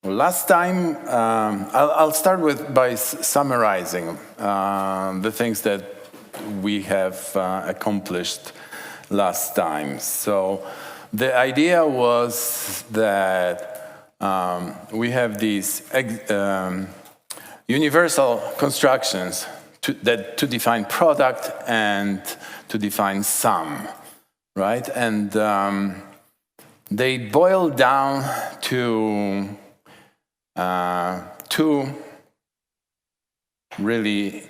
Last time, I'll start by summarizing the things that we have accomplished last time. So the idea was that we have these universal constructions to define product and to define sum, right? And they boil down to two really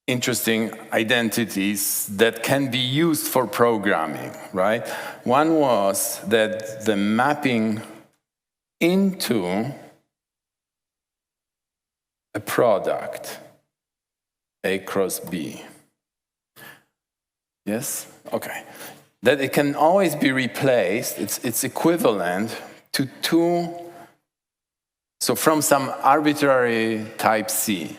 interesting identities that can be used for programming, right? One was that the mapping into a product, A cross B. Yes? Okay. That it can always be replaced, it's equivalent to two. So from some arbitrary type C,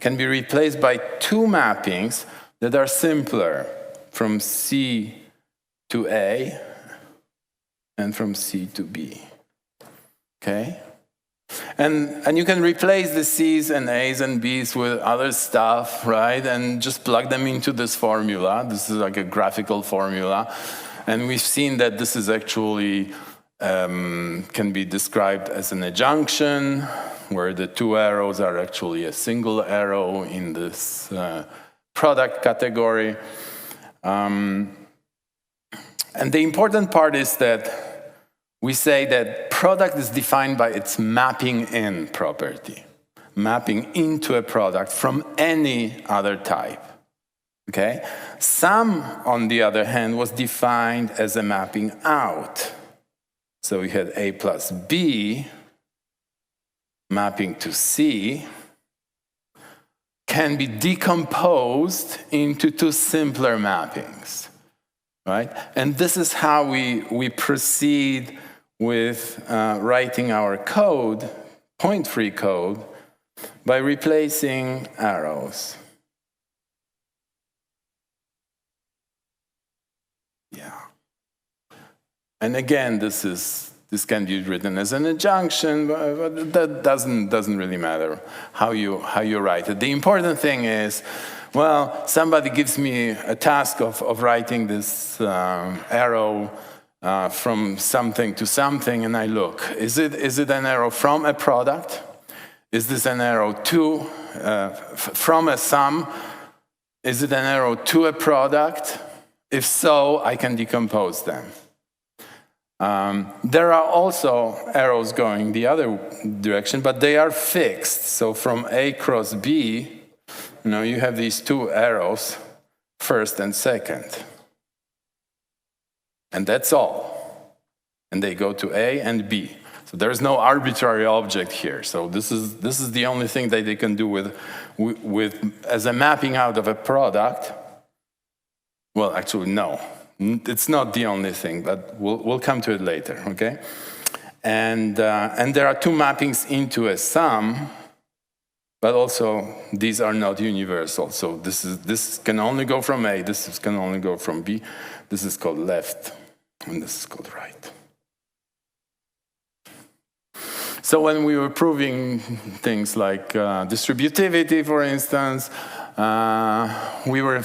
can be replaced by two mappings that are simpler, from C to A and from C to B. Okay? And you can replace the C's and A's and B's with other stuff, right? And just plug them into this formula. This is like a graphical formula. And we've seen that this is actually can be described as an adjunction, where the two arrows are actually a single arrow in this product category. And the important part is that we say that product is defined by its mapping in property, mapping into a product from any other type. Okay? Sum, on the other hand, was defined as a mapping out. So we had A plus B mapping to C can be decomposed into two simpler mappings, right? And this is how we proceed with writing our code, point-free code, by replacing arrows. Yeah. And again, this can be written as an adjunction, but that doesn't really matter how you write it. The important thing is, well, somebody gives me a task of writing this arrow from something to something, and I look. Is it an arrow from a product? Is this an arrow to from a sum? Is it an arrow to a product? If so, I can decompose them. There are also arrows going the other direction, but they are fixed. So from A cross B, you have these two arrows, first and second. And that's all. And they go to A and B. So there's no arbitrary object here. So this is the only thing that they can do with as a mapping out of a product. Well, actually, no. It's not the only thing, but we'll come to it later, okay? And there are two mappings into a sum, but also these are not universal. So this can only go from A, this can only go from B. This is called left, and this is called right. So when we were proving things like distributivity, for instance, we were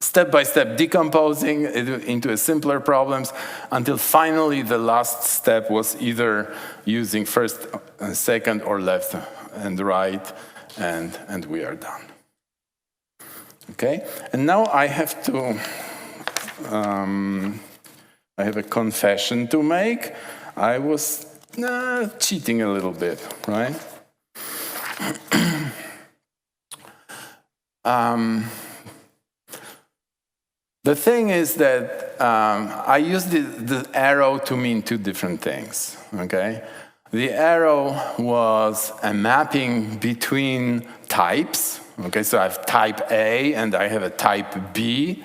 step-by-step decomposing it into a simpler problems until finally the last step was either using first and second or left and right, and we are done. Okay, and now I have to, I have a confession to make. I was cheating a little bit, right? The thing is that I used the arrow to mean two different things, okay? The arrow was a mapping between types, okay? So I have type A and I have a type B.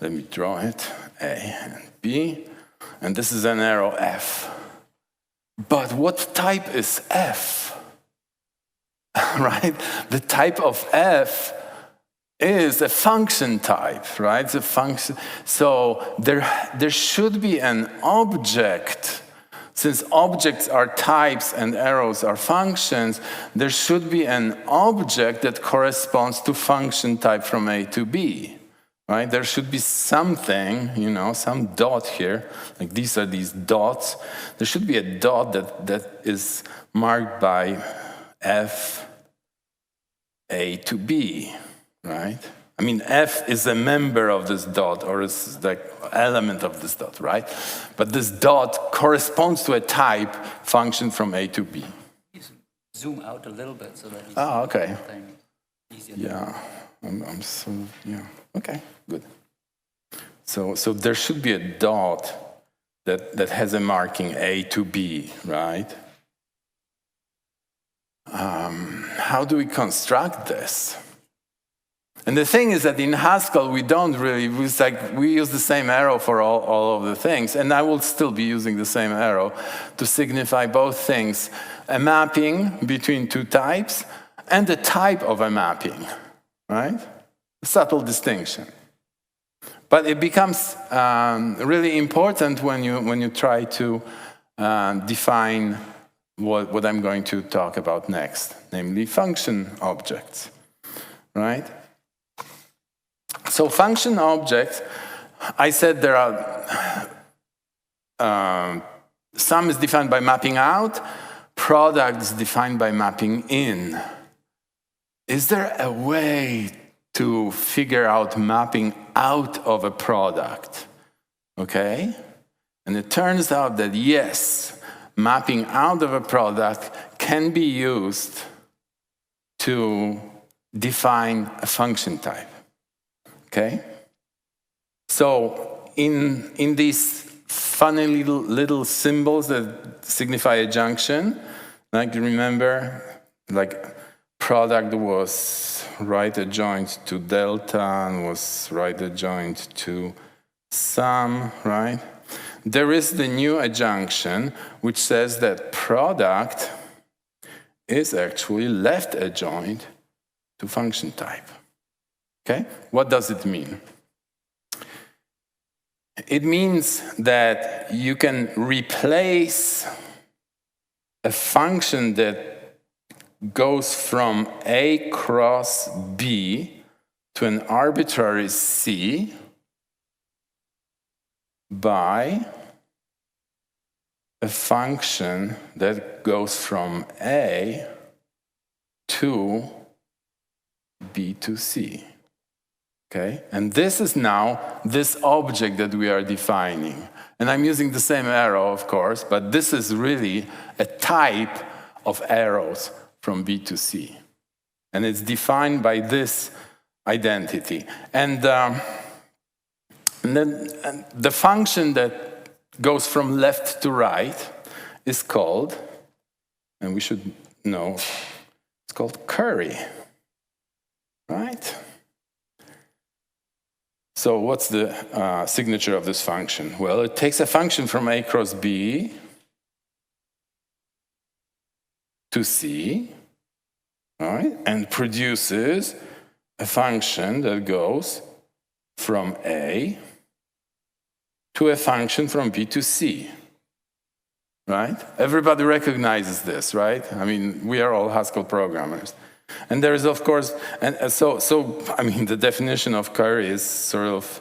Let me draw it, A and B. And this is an arrow F. But what type is F, right? The type of F is a function type, right? It's a function. So there should be an object since objects are types and arrows are functions, there should be an object that corresponds to function type from A to B, right? There should be something, some dot here, like these are these dots. There should be a dot that is marked by F, A to B, right? I mean, F is a member of this dot, or is like element of this dot, right? But this dot corresponds to a type function from A to B. Zoom out a little bit so that you see okay. Easier. Yeah, okay, good. So there should be a dot that has a marking A to B, right? How do we construct this? And the thing is that in Haskell, we don't really, we use the same arrow for all of the things, and I will still be using the same arrow to signify both things, a mapping between two types and the type of a mapping, right? A subtle distinction. But it becomes really important when you try to define what I'm going to talk about next, namely function objects, right? So function objects, I said there are, sum is defined by mapping out, product is defined by mapping in. Is there a way to figure out mapping out of a product? Okay? And it turns out that yes, mapping out of a product can be used to define a function type. Okay? So in these funny little symbols that signify a junction, like you remember, like product was right adjoint to delta and was right adjoint to sum, right? There is the new adjunction which says that product is actually left adjoint to function type. Okay? What does it mean? It means that you can replace a function that goes from A cross B to an arbitrary C by a function that goes from A to B to C. Okay? And this is now this object that we are defining. And I'm using the same arrow, of course, but this is really a type of arrows from B to C. And it's defined by this identity. And then the function that goes from left to right is called, and we should know, it's called curry. Right? So what's the signature of this function? Well, it takes a function from A cross B to C, all right, and produces a function that goes from A to a function from B to C, right? Everybody recognizes this, right? I mean, we are all Haskell programmers. And there is, of course, and so I mean, the definition of curry is sort of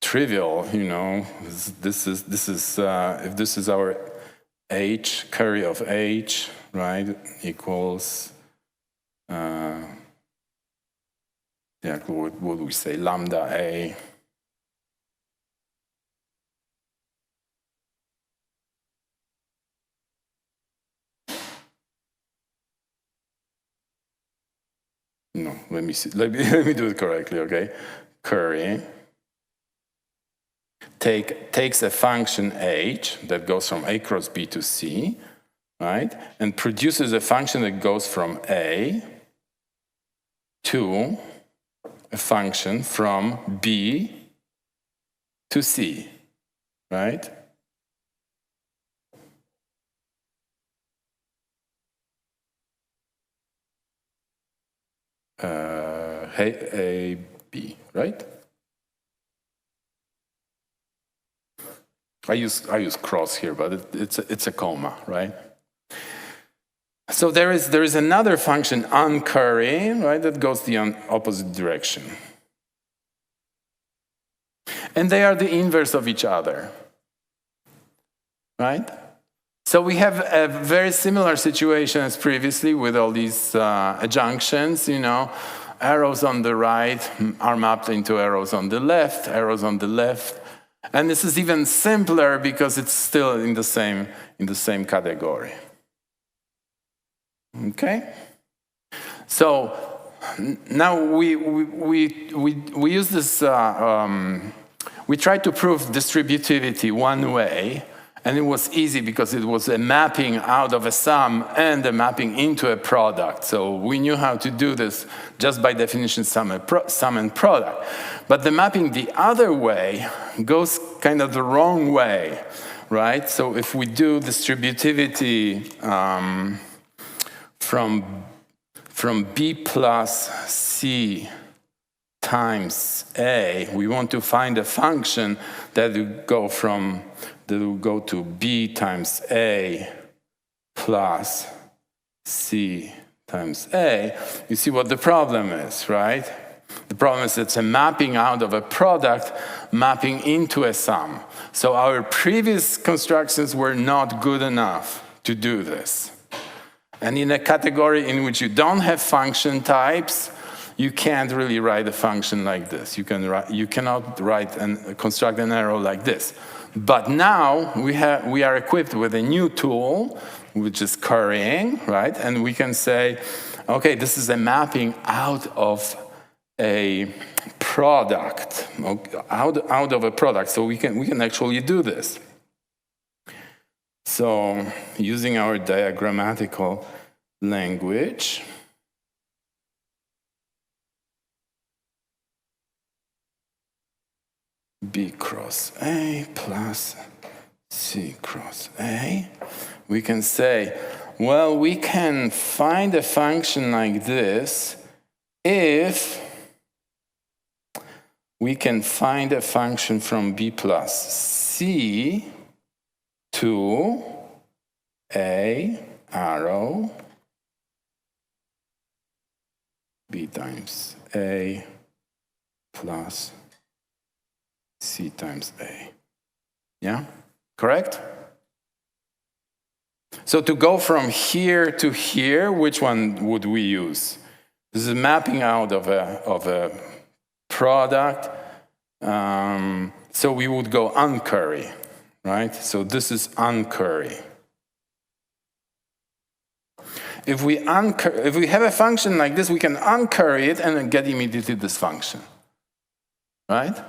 trivial, This is if this is our H, curry of H, right, equals, what would we say, lambda A. No, let me see. Let me do it correctly, okay? Curry takes a function h that goes from A cross B to C, right? And produces a function that goes from A to a function from B to C, right? A, B, right? I use cross here, but it's a comma, right? So there is another function uncurry, right, that goes the opposite direction. And they are the inverse of each other, right? So we have a very similar situation as previously with all these adjunctions, arrows on the right are mapped into arrows on the left, And this is even simpler because it's still in the same category. Okay? So now we use this, we tried to prove distributivity one way, and it was easy because it was a mapping out of a sum and a mapping into a product. So we knew how to do this just by definition, sum and product. But the mapping the other way goes kind of the wrong way, right? So if we do distributivity from B plus C times A, we want to find a function that will go to B times A plus C times A. You see what the problem is, right? The problem is it's a mapping out of a product, mapping into a sum. So our previous constructions were not good enough to do this. And in a category in which you don't have function types, you can't really write a function like this. You cannot write and construct an arrow like this. But now we are equipped with a new tool, which is currying, right? And we can say, okay, this is a mapping out of a product, out of a product. So we can actually do this. So using our diagrammatical language, B cross A plus C cross A, we can say, well, we can find a function like this if we can find a function from B plus C to A arrow B times A plus C times A. Yeah? Correct? So to go from here to here, which one would we use? This is mapping out of a product. So we would go uncurry, right? So this is uncurry. If we have a function like this, we can uncurry it and then get immediately this function, right?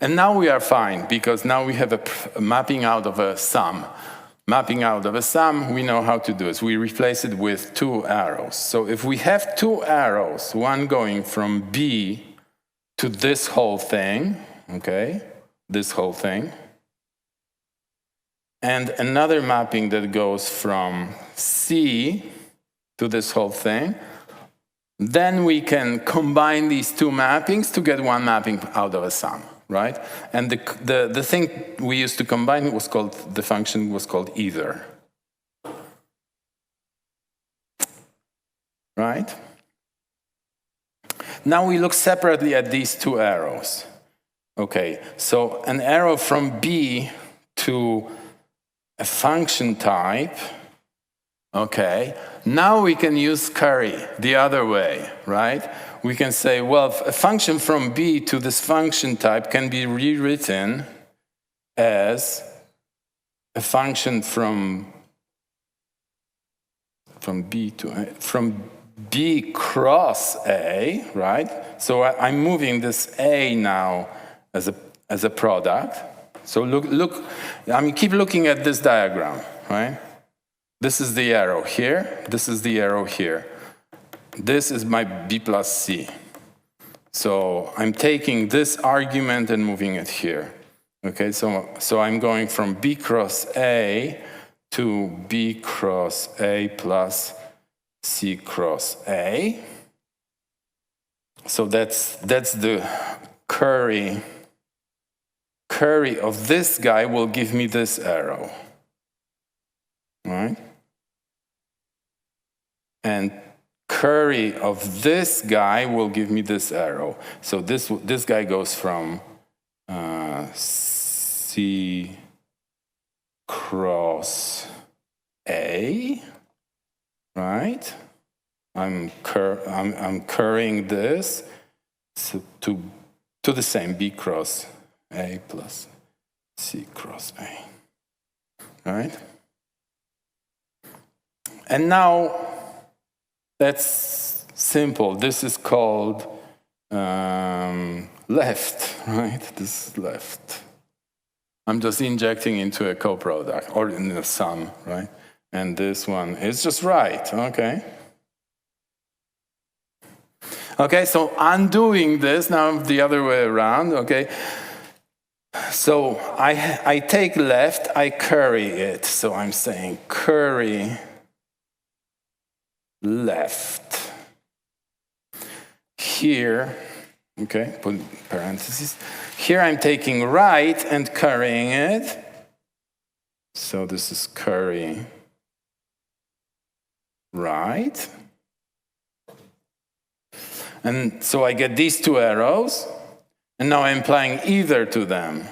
And now we are fine, because now we have a mapping out of a sum. Mapping out of a sum, we know how to do it. We replace it with two arrows. So if we have two arrows, one going from B to this whole thing, okay, this whole thing, and another mapping that goes from C to this whole thing, then we can combine these two mappings to get one mapping out of a sum. Right? And the thing we used to combine the function was called either. Right? Now we look separately at these two arrows. Okay, so an arrow from B to a function type. Okay, now we can use curry the other way, right? We can say, well, a function from B to this function type can be rewritten as a function from B cross A, right? So I'm moving this A now as a product. So look, I mean, keep looking at this diagram, right? This is the arrow here. This is the arrow here. This is my B plus C. So I'm taking this argument and moving it here. Okay, so I'm going from B cross A to B cross A plus C cross A. So that's the curry curry of this guy will give me this arrow. Right? And curry of this guy will give me this arrow. So this guy goes from C cross A, right? I'm currying this to the same B cross A plus C cross A, right? And now that's simple. This is called left, right? This is left. I'm just injecting into a coproduct or in the sum, right? And this one is just right, okay? Okay, so undoing this, now the other way around, okay? So I take left, I curry it. So I'm saying curry left. Here, okay, put parentheses. Here I'm taking right and currying it. So this is curry right. And so I get these two arrows, and now I'm applying either to them.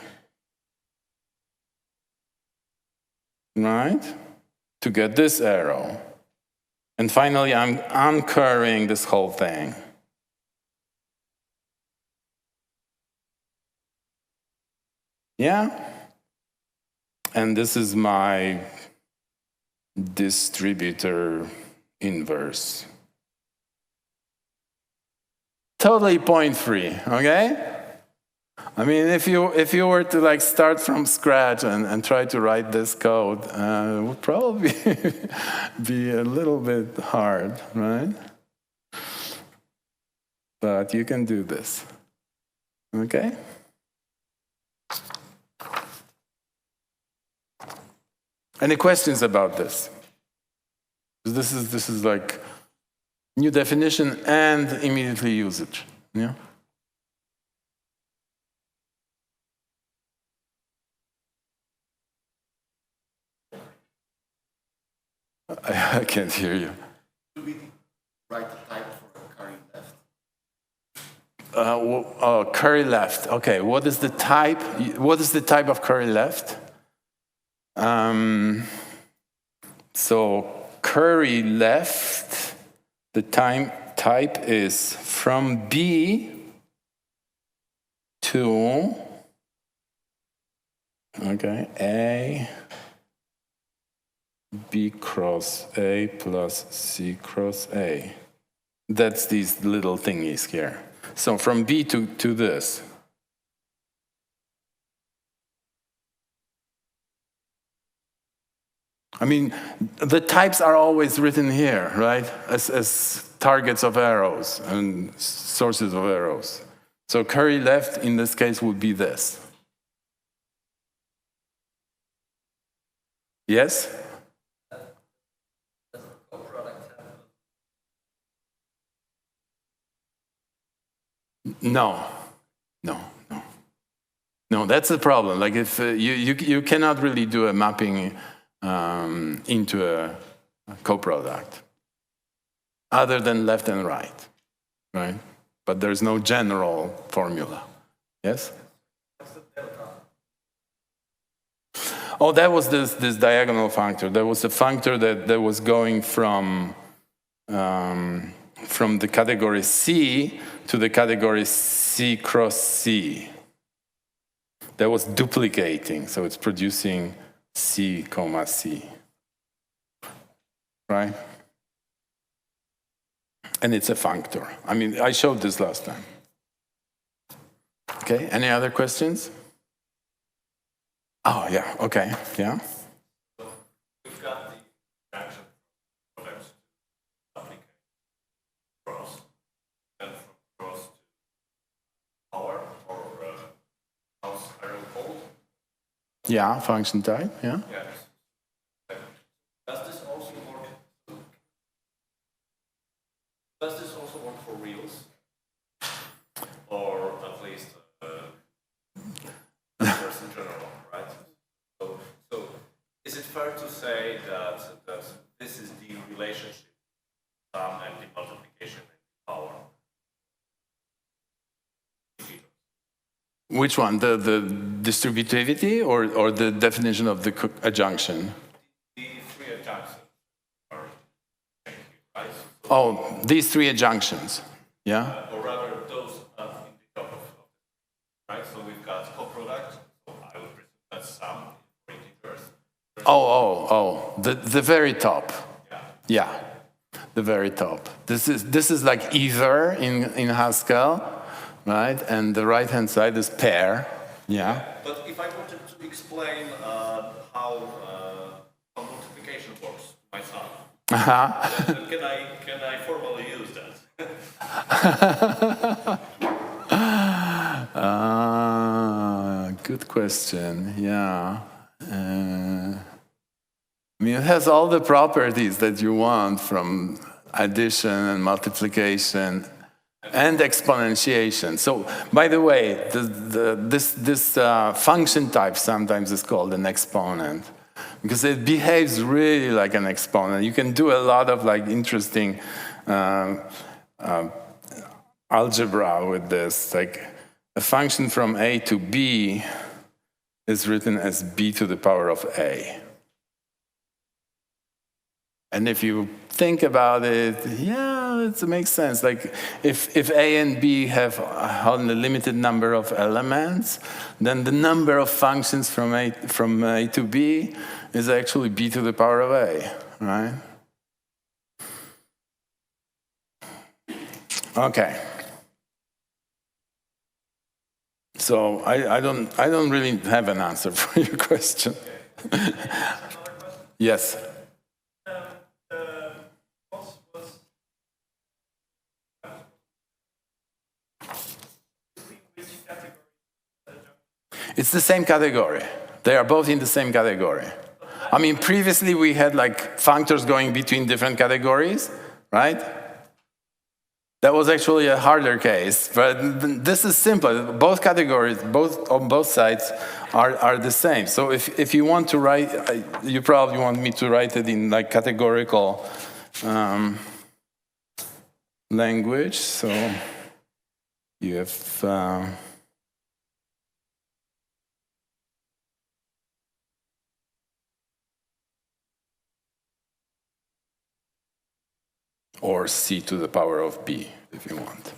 Right? To get this arrow. And finally, I'm uncurrying this whole thing. Yeah? And this is my distributor inverse. Totally point free, okay? I mean, if you were to like start from scratch and try to write this code, it would probably be a little bit hard, right? But you can do this, okay? Any questions about this? This is like new definition and immediately usage, yeah? I can't hear you. Do we write the type for curry left? Curry left. Okay, what is the type? What is the type of curry left? So curry left, the type is from B to, okay, A, B cross A plus C cross A. That's these little thingies here. So from B to this. I mean, the types are always written here, right? As targets of arrows and sources of arrows. So curry left in this case would be this. Yes? No, that's the problem. Like if you cannot really do a mapping into a coproduct other than left and right? But there's no general formula. Yes? What's the delta? Oh, that was this diagonal functor. There was a functor that was going from the category C to the category C cross C. That was duplicating, so it's producing C, comma C. Right? And it's a functor. I mean, I showed this last time. Okay, any other questions? Oh, yeah, okay, yeah. So we've got the action products to applicate cross, and from cross to power or house arrow code. Yeah, function type, yeah. Yes. Does this also work? Does this also work for reals? Or at least that this is the relationship, sum and the multiplication and the power. Which one? The distributivity or the definition of the adjunction? The three adjunctions are right? Oh, these three adjunctions. Yeah? Or rather, those in the top of right? So we've got coproduct. So I would presume that's sum for integers. Oh, the very top. Yeah. Yeah, the very top. This is like either in Haskell, right? And the right-hand side is pair. Yeah. But if I wanted to explain how multiplication works to myself, can I formally use that? Good question. Yeah. I mean, it has all the properties that you want from addition and multiplication and exponentiation. So, by the way, this function type sometimes is called an exponent because it behaves really like an exponent. You can do a lot of like interesting algebra with this. Like a function from a to b is written as b to the power of a. And if you think about it, yeah, it makes sense. Like if A and B have a limited number of elements, then the number of functions from A to B is actually B to the power of A, right? Okay. So I don't really have an answer for your question. Yes. It's the same category. They are both in the same category. I mean, previously we had like functors going between different categories, right? That was actually a harder case, but this is simple. Both categories, on both sides, are the same. So if you want to write, you probably want me to write it in like categorical language. So you have. Or c to the power of b, if you want.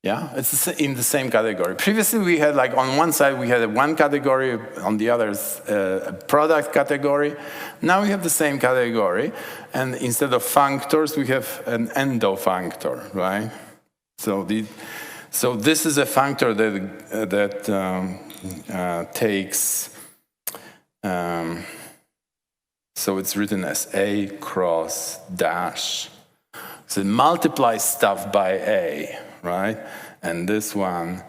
Yeah, it's in the same category. Previously, we had like on one side we had one category, on the other a product category. Now we have the same category, and instead of functors, we have an endofunctor, right? So this is a functor that takes. So it's written as a cross dash. So it multiplies stuff by a, right? And this one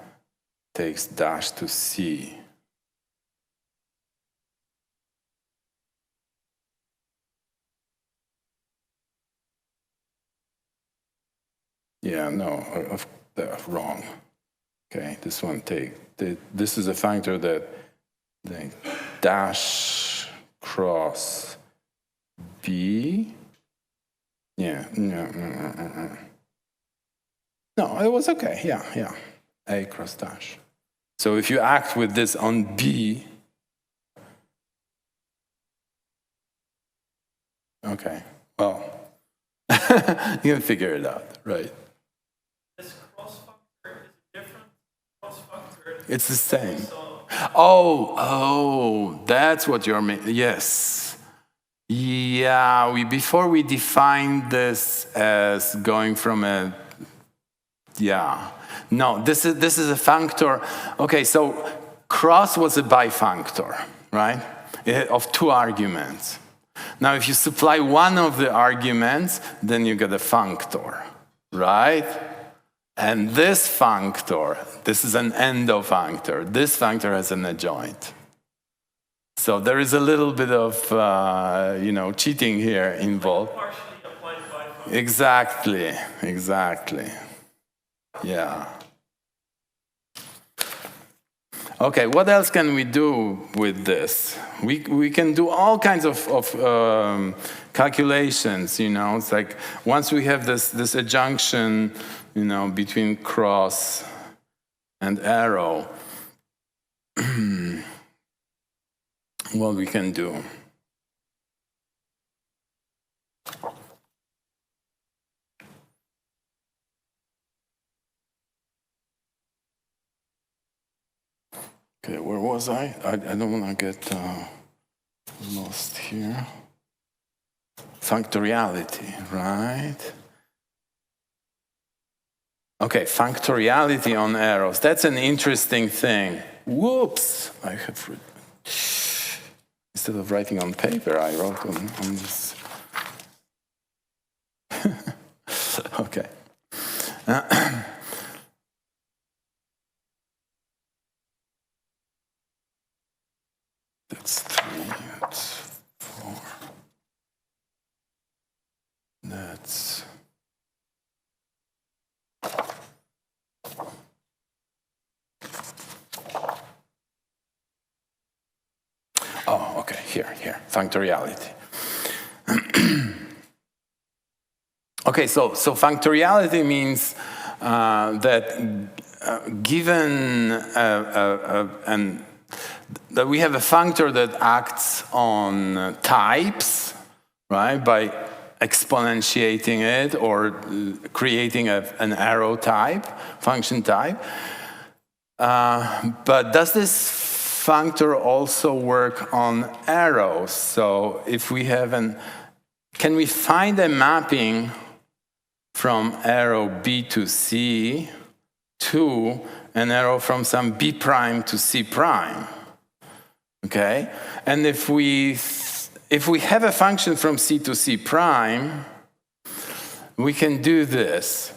takes dash to c. Yeah, no, wrong. Okay, this one this is a functor that dash cross b. Yeah, no, it was okay. Yeah, a cross dash. So if you act with this on b, okay, well, you can figure it out, right? This cross functor is a different cross functor. It's the same. Oh, that's what you're meaning. Yes. Yeah, before we defined this as going from a, yeah. No, this is a functor. Okay, so cross was a bifunctor, right? Of two arguments. Now, if you supply one of the arguments, then you get a functor, right? And this functor, this is an endofunctor. This functor has an adjoint. So there is a little bit of, cheating here involved. Partially applied by Exactly. Yeah. Okay, what else can we do with this? We can do all kinds of calculations, you know. It's like once we have this adjunction, you know, between cross and arrow, what we can do. Okay, where was I? I don't want to get lost here. Functoriality, right? Okay, functoriality on arrows. That's an interesting thing. Whoops! I have instead of writing on paper, I wrote on this. Okay. That's 3, that's 4. That's... Oh, okay, here, functoriality. Okay, so functoriality means that given that we have a functor that acts on types, right, by exponentiating it or creating an arrow type, function type. But does this functor also work on arrows? So if we have can we find a mapping from arrow B to C to an arrow from some B prime to C prime? Okay, and if we have a function from C to C prime, we can do this.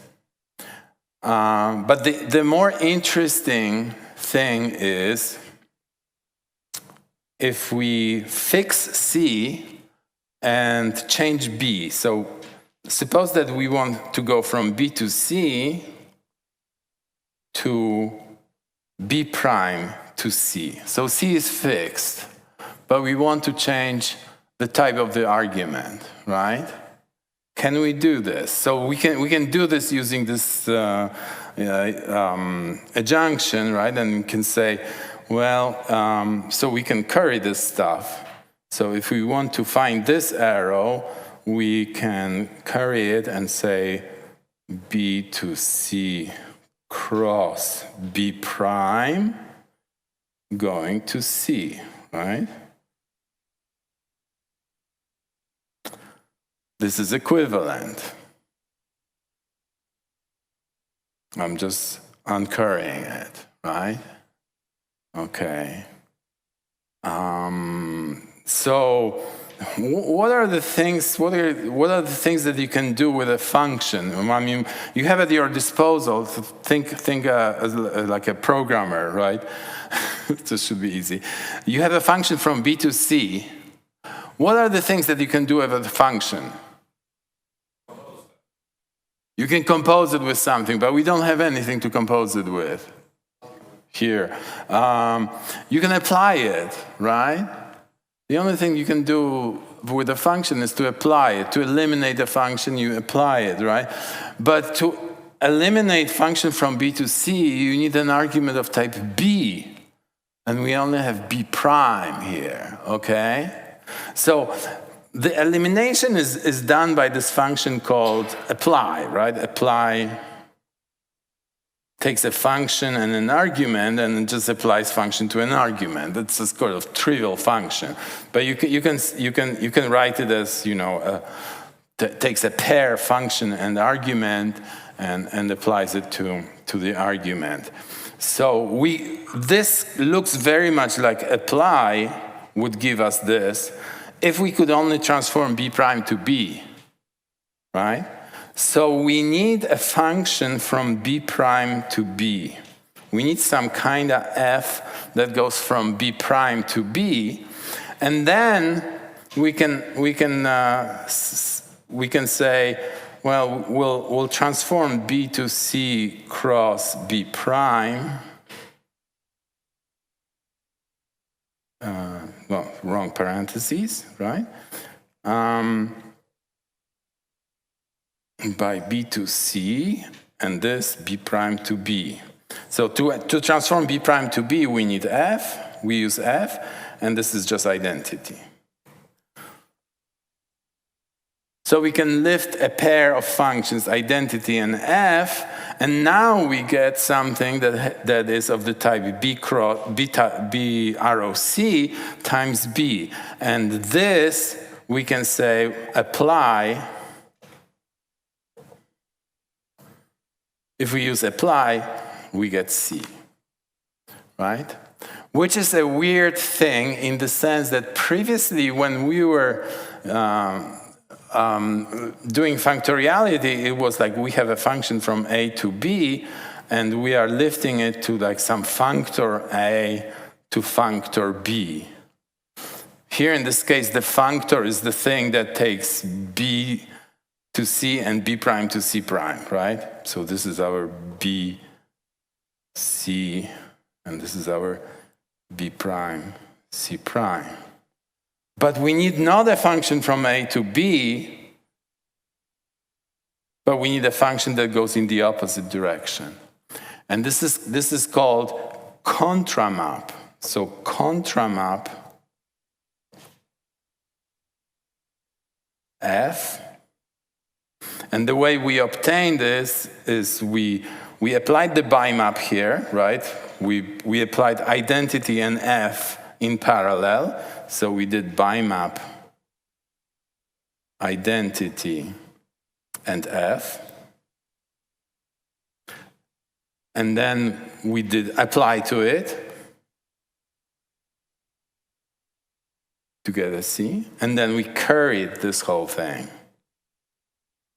But the more interesting thing is if we fix C and change B. So suppose that we want to go from B to C to B prime to C. So C is fixed, but we want to change the type of the argument, right? Can we do this? So we can do this using this adjunction, right? And we can say, well, so we can curry this stuff. So if we want to find this arrow, we can curry it and say B to C cross B prime going to C, right? This is equivalent. I'm just uncurrying it, right? Okay. So what are the things? What are the things that you can do with a function? I mean, you have at your disposal. Think like a programmer, right? This should be easy. You have a function from B to C. What are the things that you can do with a function? You can compose it with something, but we don't have anything to compose it with here. You can apply it, right? The only thing you can do with a function is to apply it. To eliminate a function, you apply it, right? But to eliminate function from B to C, you need an argument of type B. And we only have B prime here, okay? So the elimination is done by this function called apply, right? Apply takes a function and an argument and it just applies function to an argument. It's a sort of trivial function, but you can write it as, you know, takes a pair function and argument and applies it to the argument. So this looks very much like apply would give us this if we could only transform B prime to B, right? So we need a function from B prime to B. We need some kind of f that goes from B prime to B, and then we can say, well, we'll transform B to C cross B prime well, wrong parentheses, right? By B to C, and this B prime to B. So to transform B prime to B, we need F, we use F, and this is just identity. So we can lift a pair of functions, identity and F, and now we get something that is of the type B ROC times B. And this, we can say, apply. If we use apply, we get C, right? Which is a weird thing in the sense that previously when we were doing factoriality, it was like we have a function from A to B, and we are lifting it to like some functor A to functor B. Here in this case, the functor is the thing that takes B to C and B prime to C prime, right? So this is our B, C, and this is our B prime, C prime. But we need not a function from A to B, but we need a function that goes in the opposite direction. And this is called contramap. So contramap F. And the way we obtain this is we applied the bimap here, right? We applied identity and F in parallel. So we did bimap identity and F. And then we did apply to it to get a C. And then we curried this whole thing,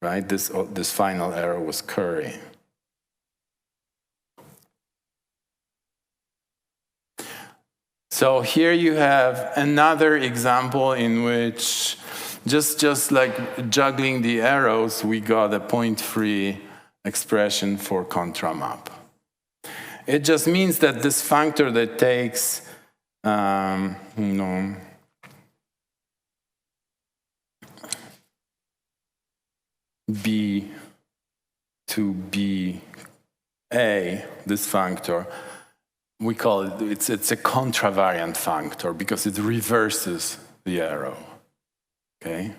right? This final arrow was curry. So here you have another example in which just like juggling the arrows, we got a point-free expression for contramap. It just means that this functor that takes B to B A, this functor, we call it, it's a contravariant functor because it reverses the arrow, okay?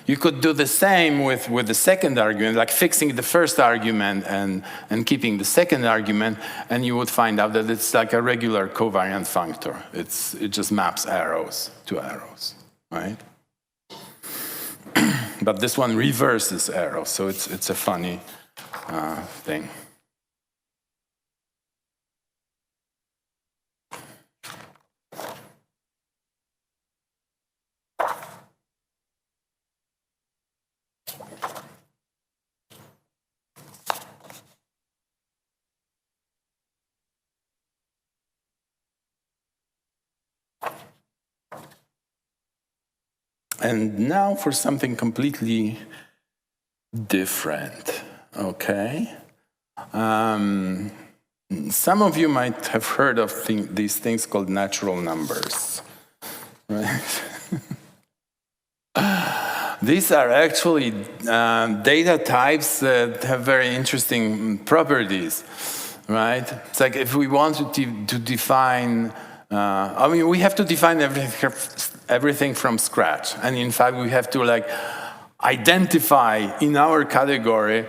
You could do the same with the second argument, like fixing the first argument and keeping the second argument, and you would find out that it's like a regular covariant functor. It just maps arrows to arrows, right? But this one reverses arrows, so it's a funny thing. And now for something completely different, okay? Some of you might have heard of these things called natural numbers, right? These are actually data types that have very interesting properties, right? It's like if we wanted to define, we have to define everything from scratch. And in fact, we have to like identify in our category,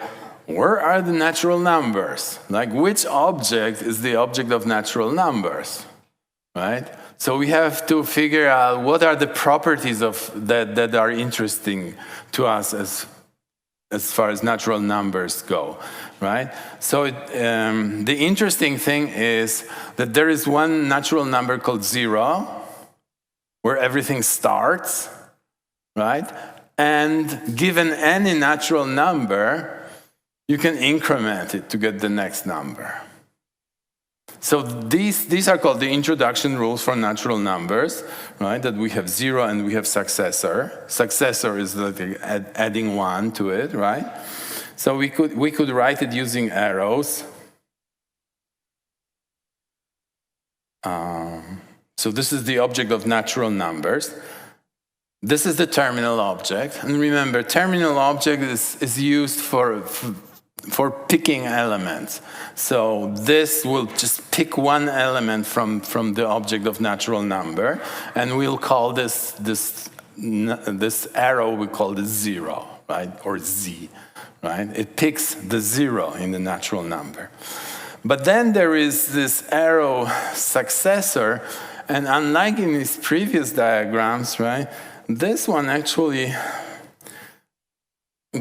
where are the natural numbers? Like which object is the object of natural numbers, right? So we have to figure out what are the properties of that are interesting to us as far as natural numbers go, right? So the interesting thing is that there is one natural number called 0, where everything starts, right? And given any natural number, you can increment it to get the next number. So these are called the introduction rules for natural numbers, right? That we have 0 and we have successor. Successor is like adding 1 to it, right? So we could write it using arrows. So this is the object of natural numbers. This is the terminal object. And remember, terminal object is used for picking elements. So this will just pick one element from the object of natural number, and we'll call this arrow, we call this 0, right? Or Z, right? It picks the 0 in the natural number. But then there is this arrow successor, and unlike in these previous diagrams, right, this one actually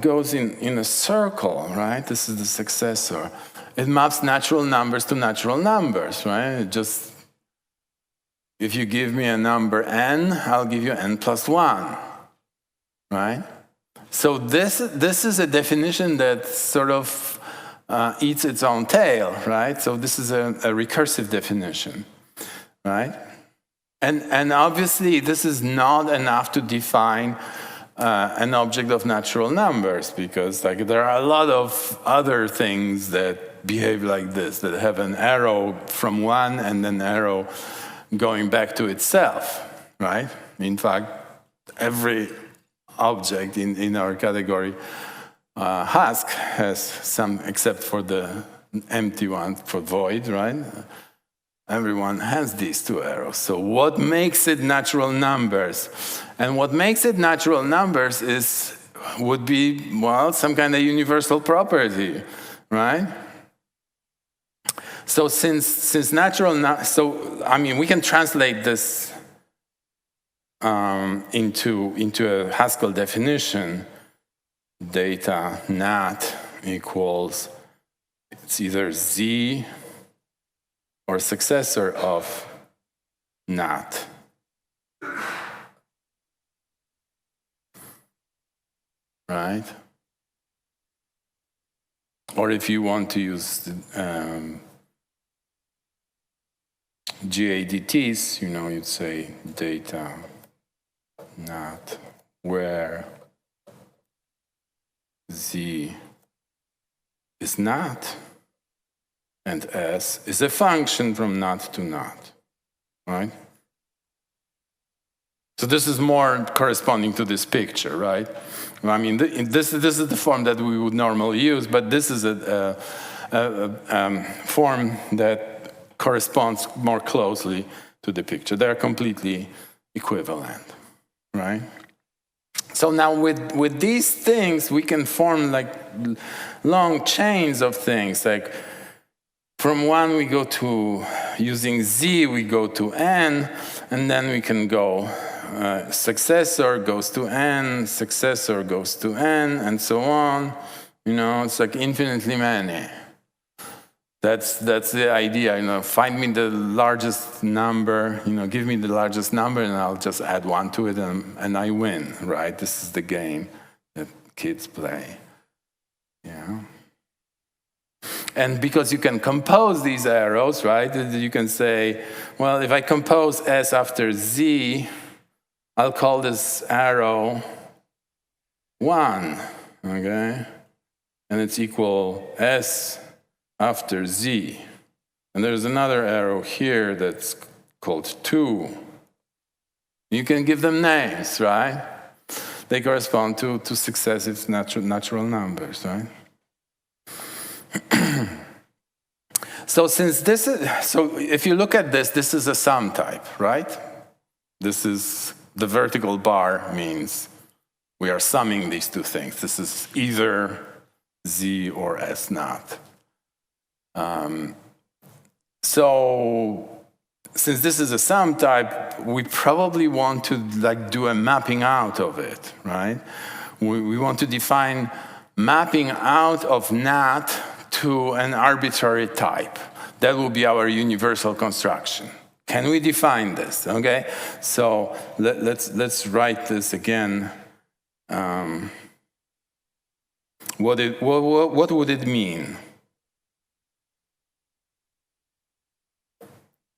goes in a circle, right? This is the successor. It maps natural numbers to natural numbers, right? It just, if you give me a number n, I'll give you n plus 1, right? So this is a definition that sort of eats its own tail, right? So this is a recursive definition, right? And obviously this is not enough to define an object of natural numbers, because like there are a lot of other things that behave like this, that have an arrow from one and an arrow going back to itself, right? In fact, every object in our category Haskell has some, except for the empty one for void, right? Everyone has these two arrows. So what makes it natural numbers? And what makes it natural numbers would be, well, some kind of universal property, right? So since natural, so I mean, we can translate this into a Haskell definition. Data nat equals, it's either Z or successor of nat. Right? Or if you want to use GADTs, you know, you'd say data nat where Z is nat and S is a function from nat to nat, right? So this is more corresponding to this picture, right? I mean, this is the form that we would normally use, but this is a form that corresponds more closely to the picture. They're completely equivalent, right? So now with these things, we can form like long chains of things. Like from one we go to, using Z, we go to N, and then we can go successor goes to N, successor goes to N, and so on. You know, it's like infinitely many. That's the idea, you know, find me the largest number, you know, give me the largest number and I'll just add one to it and I win, right? This is the game that kids play, yeah. And because you can compose these arrows, right, you can say, well, if I compose S after Z, I'll call this arrow 1, okay? And it's equal S after Z. And there's another arrow here that's called 2. You can give them names, right? They correspond to successive natural numbers, right? So since this is, so if you look at this is a sum type, right? This is, the vertical bar means we are summing these two things. This is either Z or S naught. So since this is a sum type, we probably want to like do a mapping out of it, right? We want to define mapping out of nat to an arbitrary type. That will be our universal construction. Can we define this? Okay, so let's write this again. What would it mean?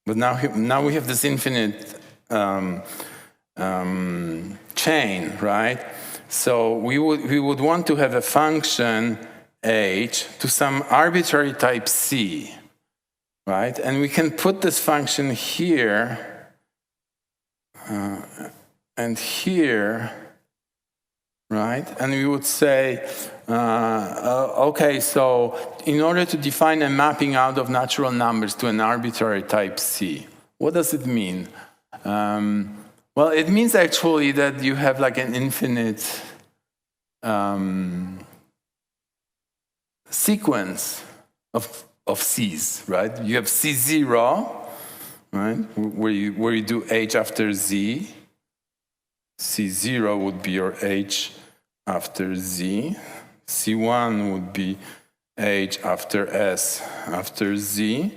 But now we have this infinite chain, right? So we would want to have a function h to some arbitrary type c, right? And we can put this function here and here, right? And we would say, okay, so in order to define a mapping out of natural numbers to an arbitrary type C, what does it mean? Well, it means actually that you have like an infinite sequence of C's, right? You have C0, right? Where you do H after Z. C0 would be your H after Z. C1 would be H after S after Z,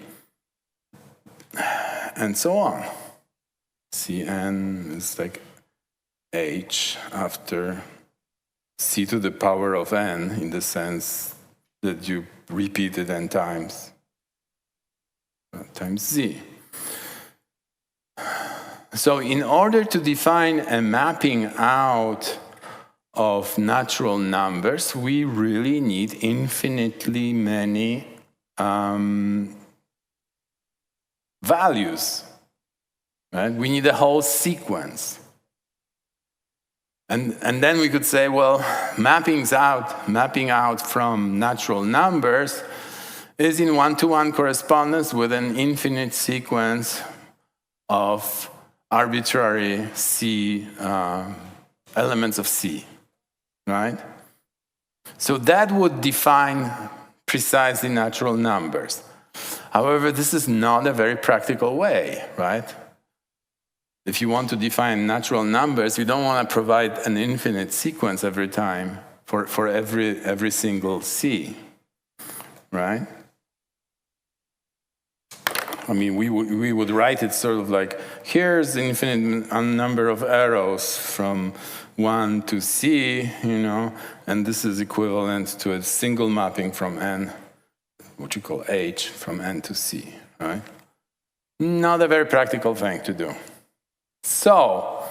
and so on. Cn is like H after C to the power of n, in the sense that you repeat it n times Z. So in order to define a mapping out of natural numbers, we really need infinitely many values. Right? We need a whole sequence. And then we could say, well, mapping out from natural numbers is in one-to-one correspondence with an infinite sequence of arbitrary C elements of C, right? So that would define precisely natural numbers. However, this is not a very practical way, right? If you want to define natural numbers, you don't want to provide an infinite sequence every time for every single C, right? I mean, we would write it sort of like, here's the infinite number of arrows from 1 to C, and this is equivalent to a single mapping from N, what you call H, from N to C, right? Not a very practical thing to do. So,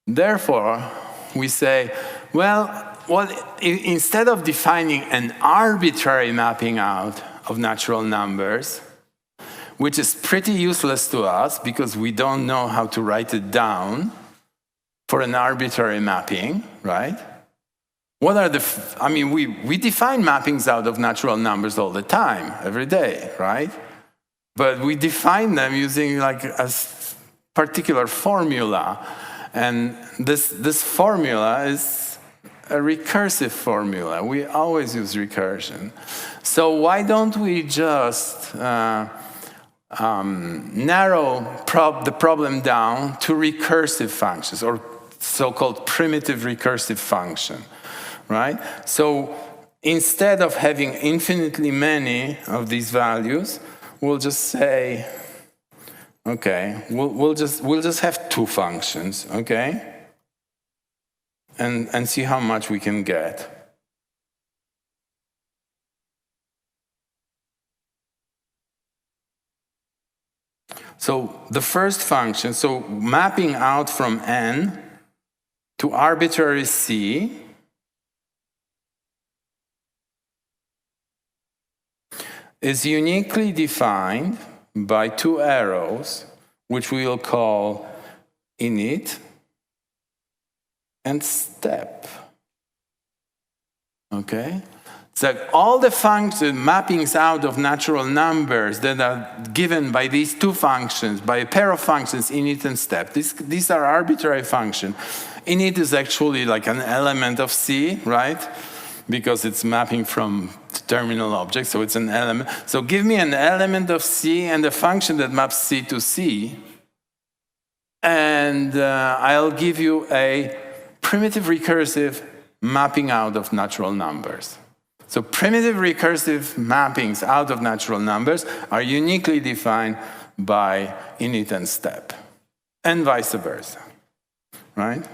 therefore, we say, well, instead of defining an arbitrary mapping out of natural numbers, which is pretty useless to us because we don't know how to write it down for an arbitrary mapping, right? What are we define mappings out of natural numbers all the time, every day, right? But we define them using like a particular formula, and this formula is a recursive formula. We always use recursion. So why don't we just narrow the problem down to recursive functions, or so-called primitive recursive function, right? So instead of having infinitely many of these values, we'll just say, okay, we'll just have two functions, okay? And see how much we can get. So the first function, so mapping out from N to arbitrary C is uniquely defined by two arrows, which we will call init and step. Okay? It's like all the function mappings out of natural numbers that are given by these two functions, by a pair of functions, init and step. These are arbitrary functions. Init is actually like an element of C, right? Because it's mapping from terminal object, so it's an element. So give me an element of C and a function that maps C to C, and I'll give you a primitive recursive mapping out of natural numbers. So primitive recursive mappings out of natural numbers are uniquely defined by init and step, and vice versa, right?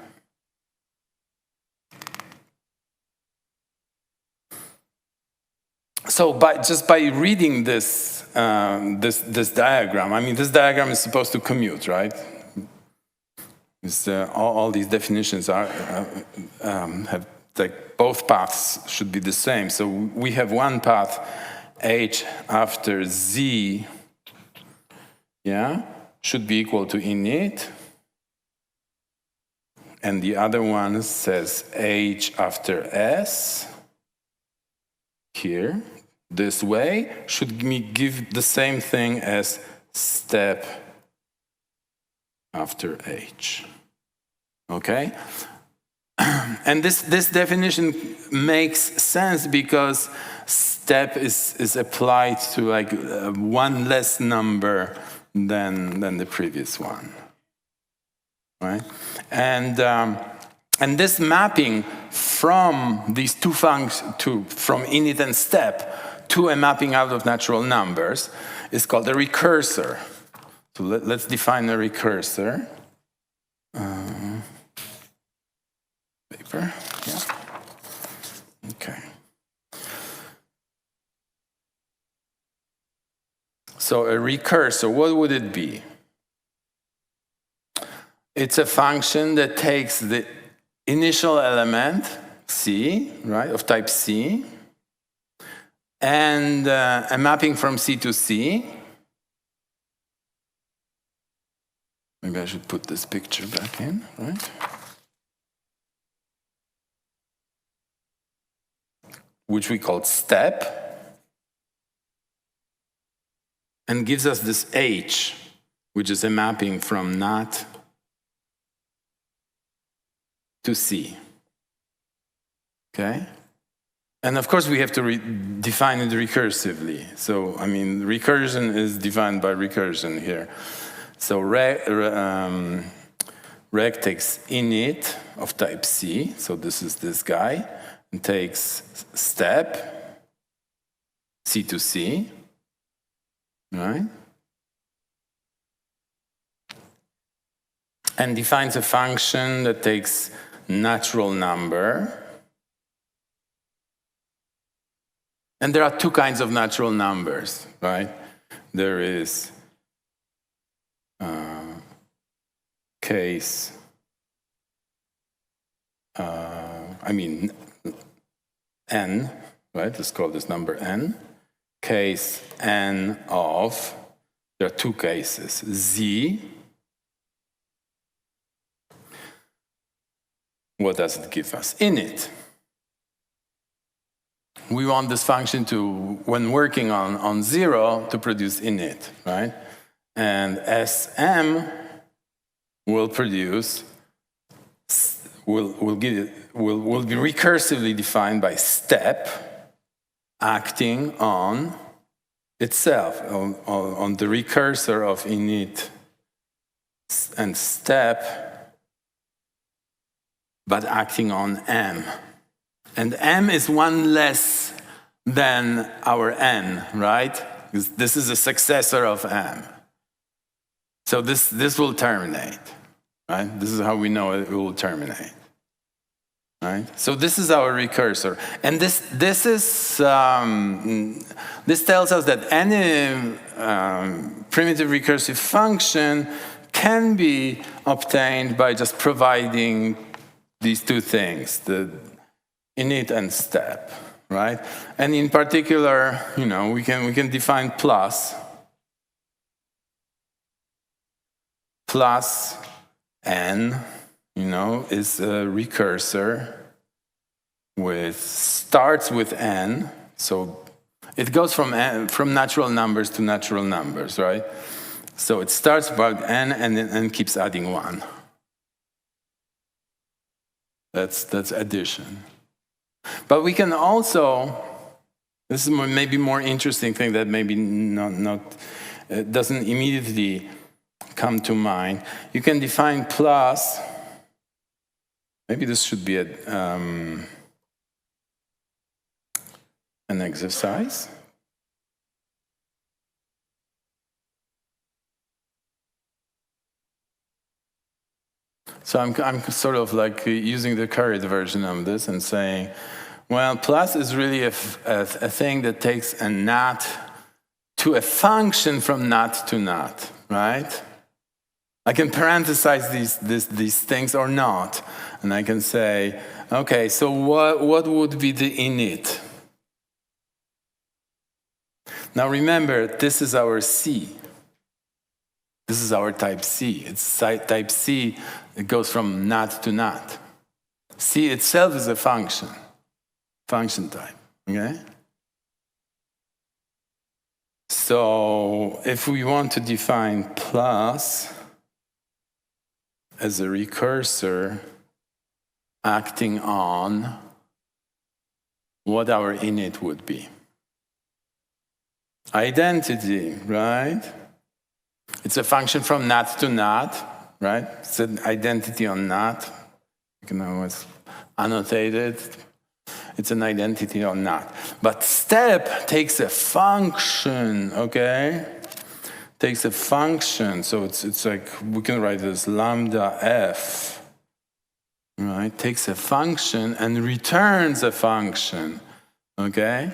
So just by reading this diagram, I mean, this diagram is supposed to commute, right? All these definitions have like both paths should be the same. So we have one path, H after Z, yeah, should be equal to init, and the other one says H after S, here, this way, should give the same thing as step after H. Okay? And this definition makes sense because step is applied to like one less number than the previous one, right? And this mapping from these two functions, from init and step, to a mapping out of natural numbers is called a recursor. So let's define a recursor. Paper, yeah. Okay. So a recursor, what would it be? It's a function that takes the initial element, C, right, of type C, and a mapping from C to C. Maybe I should put this picture back in, right? Which we call step, and gives us this H, which is a mapping from NAT to C. Okay? And of course, we have to define it recursively. So, I mean, recursion is defined by recursion here. So, rec takes init of type C, so this is this guy, and takes step, C to C, right? And defines a function that takes natural number. And there are two kinds of natural numbers, right? There is case, n, right? Let's call this number n. Case n of, there are two cases, z. What does it give us? Init. We want this function to, when working on 0, to produce init, right? And Sm will produce, will be recursively defined by step acting on itself, on the recursor of init and step, but acting on m. And m is one less than our n, right? This is a successor of m. So this will terminate, right? This is how we know it will terminate, right? So this is our recursor, and this tells us that any primitive recursive function can be obtained by just providing these two things, the init and step, right? And in particular, we can define plus n, is a recursor starts with n, so it goes from natural numbers to natural numbers, right? So it starts about n and keeps adding 1. That's addition. But we can also, this is maybe more interesting thing that maybe doesn't immediately come to mind. You can define plus, maybe this should be an exercise. So I'm sort of like using the current version of this and saying, well, plus is really a thing that takes a NAT to a function from NAT to NAT, right? I can parenthesize these things or not. And I can say, okay, so what would be the init? Now remember, this is our C. This is our type C. It's type C. It goes from not to not. C itself is a function type, okay? So if we want to define plus as a recursor acting on what our init would be. Identity, right? It's a function from not to not, right? It's an identity on not. You can always annotate it. It's an identity on not. But step takes a function, okay? Takes a function. So it's like, we can write this lambda f, right? Takes a function and returns a function, okay?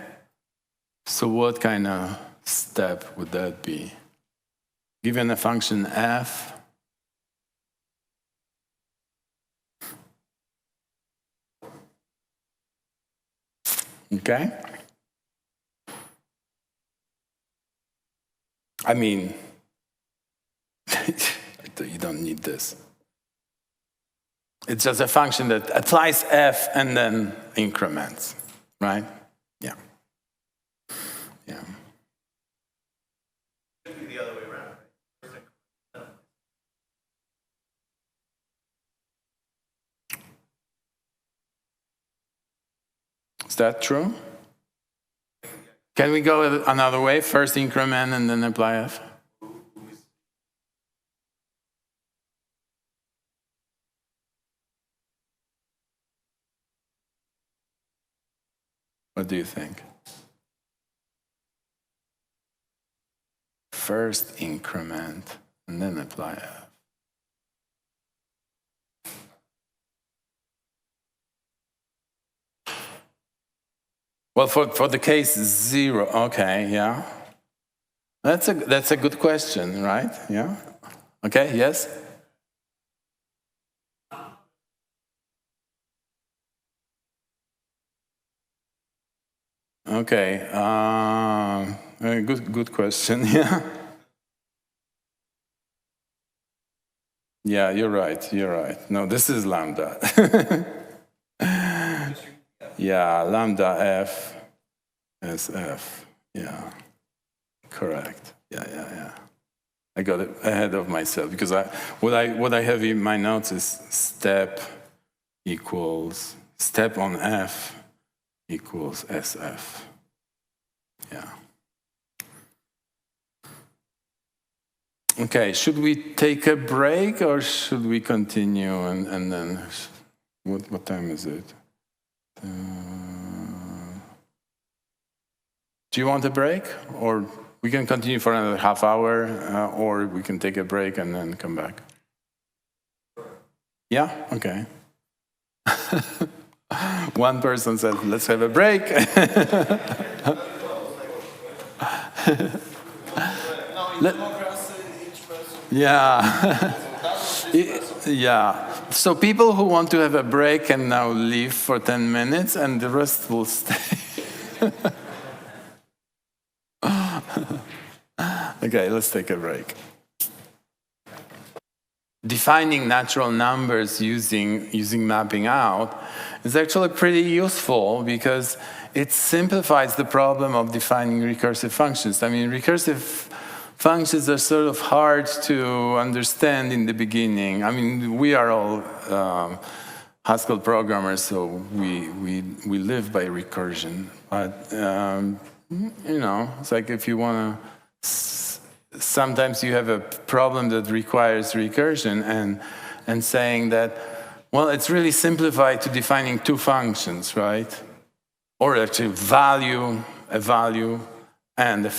So what kind of step would that be? Given a function f, okay? I mean, you don't need this. It's just a function that applies f and then increments, right? Yeah. Yeah. Should be the other way around, right? Is that true? Can we go another way? First increment and then apply f? What do you think? First increment and then apply f. Well, for the case 0, okay, yeah. That's a good question, right? Yeah. Okay, yes? Okay, good question, yeah. Yeah, you're right. No, this is lambda. Yeah, lambda f is f, yeah, correct. Yeah. I got it ahead of myself because what I have in my notes is step equals, step on f equals sf, yeah. Okay, should we take a break or should we continue and then, what time is it? Do you want a break? Or we can continue for another half hour, or we can take a break and then come back. Yeah? Okay. One person said, let's have a break. Yeah. Yeah. So people who want to have a break can now leave for 10 minutes and the rest will stay. Okay, let's take a break. Defining natural numbers using mapping out is actually pretty useful because it simplifies the problem of defining recursive functions. I mean, recursive functions are sort of hard to understand in the beginning. I mean, we are all Haskell programmers, so we live by recursion. But you know, it's like if you want to, sometimes you have a problem that requires recursion, and saying that, well, it's really simplified to defining two functions, right? Or actually a value, and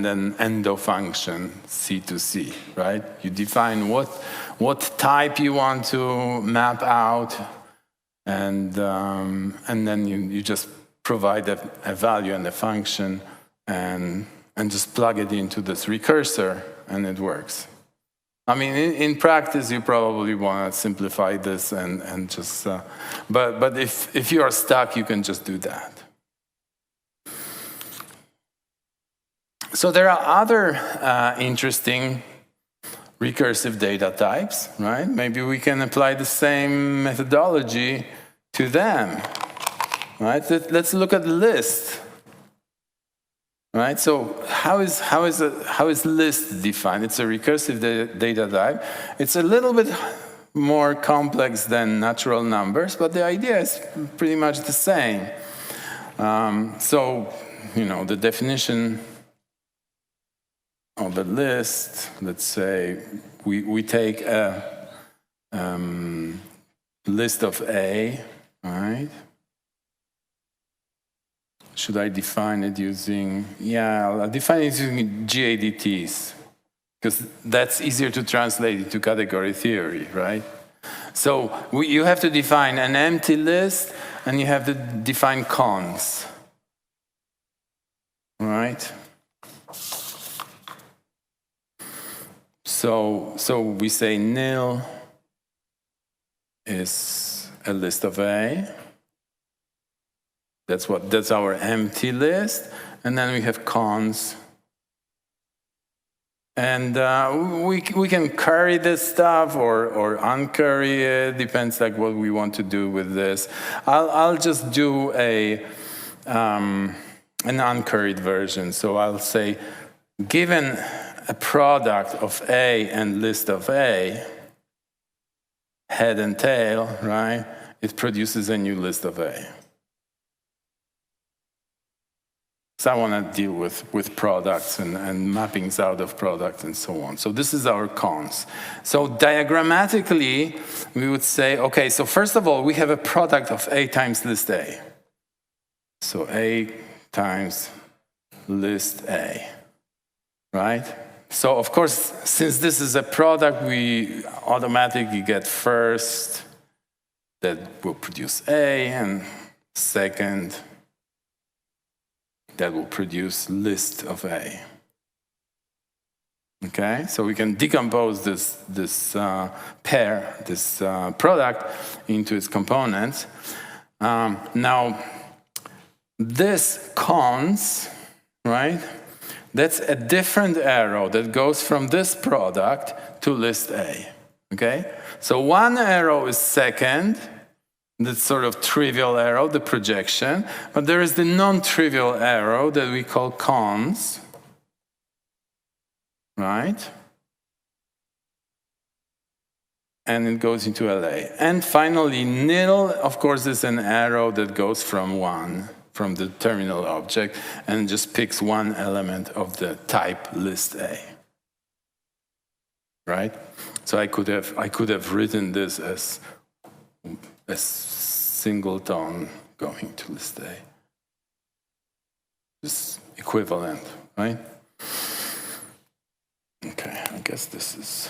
an endo function, C to C, right? You define what type you want to map out, and then you just provide a value and a function, and just plug it into this recursor, and it works. I mean, in practice, you probably want to simplify this and just, but if you are stuck, you can just do that. So there are other interesting recursive data types, right? Maybe we can apply the same methodology to them, right? Let's look at the list, right? So how is list defined? It's a recursive data type. It's a little bit more complex than natural numbers, but the idea is pretty much the same. So, the definition of the list, let's say we take a list of A, right? Should I define it using, I'll define it using GADTs, because that's easier to translate into category theory, right? So you have to define an empty list, and you have to define cons, right? So we say nil is a list of A. That's our empty list, and then we have cons. And we can curry this stuff or uncurry it. Depends like what we want to do with this. I'll just do an uncurried version. So I'll say, given a product of A and list of A, head and tail, right? It produces a new list of A. So I want to deal with products and mappings out of products and so on. So this is our cons. So diagrammatically, we would say, okay, so first of all, we have a product of A times list A. So A times list A, right? So of course, since this is a product, we automatically get first that will produce A, and second that will produce list of A. Okay, so we can decompose this pair, this product, into its components. Now, this cons, right? That's a different arrow that goes from this product to list A. Okay, so one arrow is second. That's sort of trivial arrow, the projection, but there is the non-trivial arrow that we call cons, right? And it goes into LA. And finally, nil, of course, is an arrow that goes from the terminal object, and just picks one element of the type list A, right? So I could have written this as a singleton going to list A. It's equivalent, right? Okay, I guess this is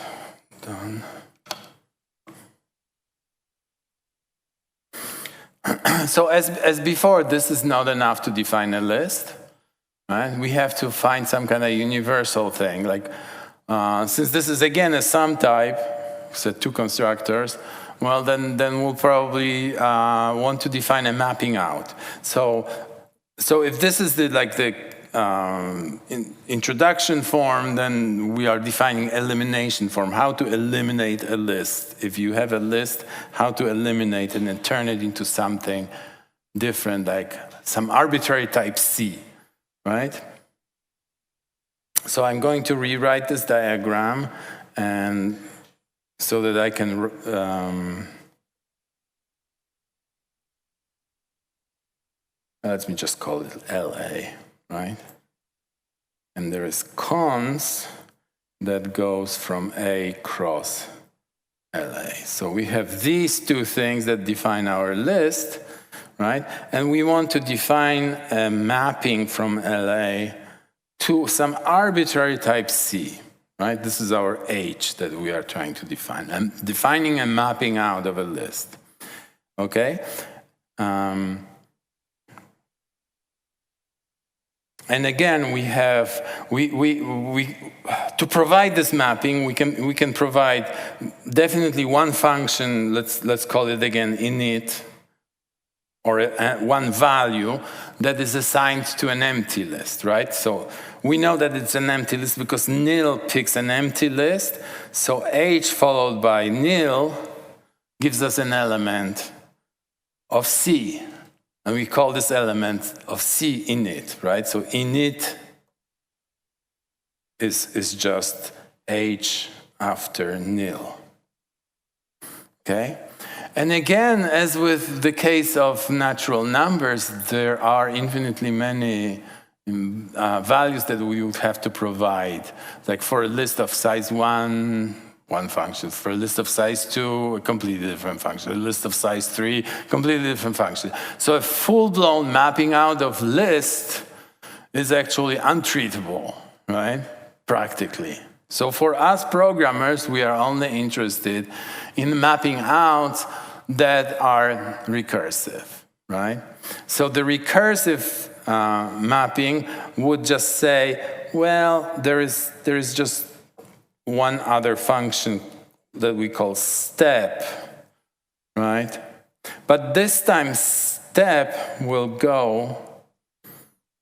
done. So as before, this is not enough to define a list, right? We have to find some kind of universal thing. Like, since this is again a sum type, so two constructors, well, then we'll probably want to define a mapping out. So if this is the introduction form, then we are defining elimination form, how to eliminate a list. If you have a list, how to eliminate it and turn it into something different, like some arbitrary type C, right? So I'm going to rewrite this diagram, and so that I can let me just call it LA, right? And there is cons that goes from A cross LA. So we have these two things that define our list, right? And we want to define a mapping from LA to some arbitrary type C. Right? This is our H that we are trying to define. I'm defining a mapping out of a list. Okay? And again, we have to provide this mapping, we can provide definitely one function. Let's call it again init or one value that is assigned to an empty list, right? So we know that it's an empty list because nil picks an empty list. So H followed by nil gives us an element of C. And we call this element of C init, right? So init is just H after nil. Okay? And again, as with the case of natural numbers, there are infinitely many values that we would have to provide. Like for a list of size 1, one function. For a list of size 2, a completely different function. A list of size 3, completely different function. So a full-blown mapping out of list is actually untreatable, right? Practically. So for us programmers, we are only interested in mapping out that are recursive, right? So the recursive mapping would just say, well, there is just one other function that we call step, right? But this time step will go,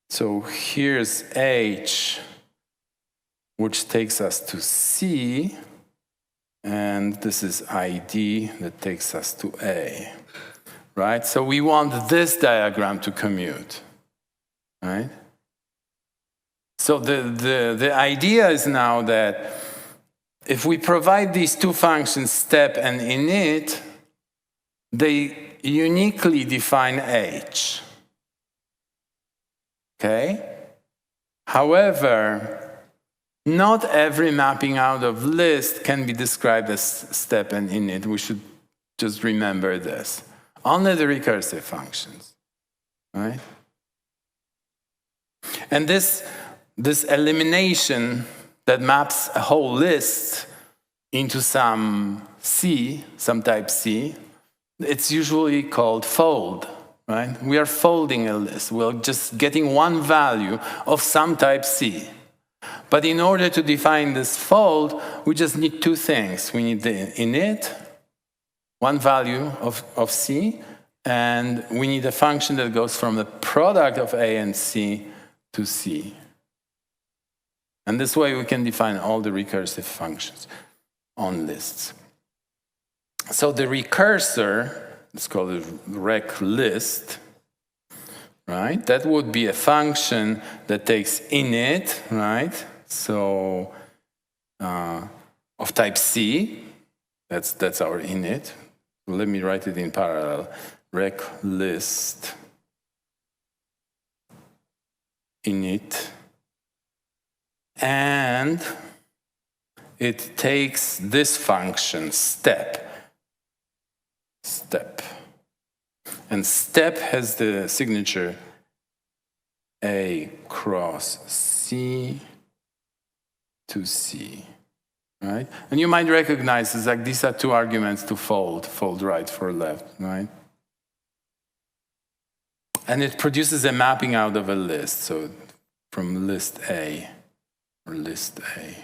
so here's H, which takes us to C, and this is ID that takes us to A, right? So we want this diagram to commute, right? So the idea is now that if we provide these two functions, step and init, they uniquely define H, okay? However, not every mapping out of list can be described as step and init. We should just remember this. Only the recursive functions, right? And this elimination that maps a whole list into some C, some type C, it's usually called fold, right? We are folding a list. We're just getting one value of some type C. But in order to define this fold, we just need two things. We need the init, one value of C, and we need a function that goes from the product of A and C to C. And this way we can define all the recursive functions on lists. So the recursor, let's call it rec list, right? That would be a function that takes init, right? So of type C, that's our init. Let me write it in parallel. Rec list init, and it takes this function step. And step has the signature A cross C to C, right? And you might recognize it's like these are two arguments to fold right for left, right? And it produces a mapping out of a list, so from list A or list A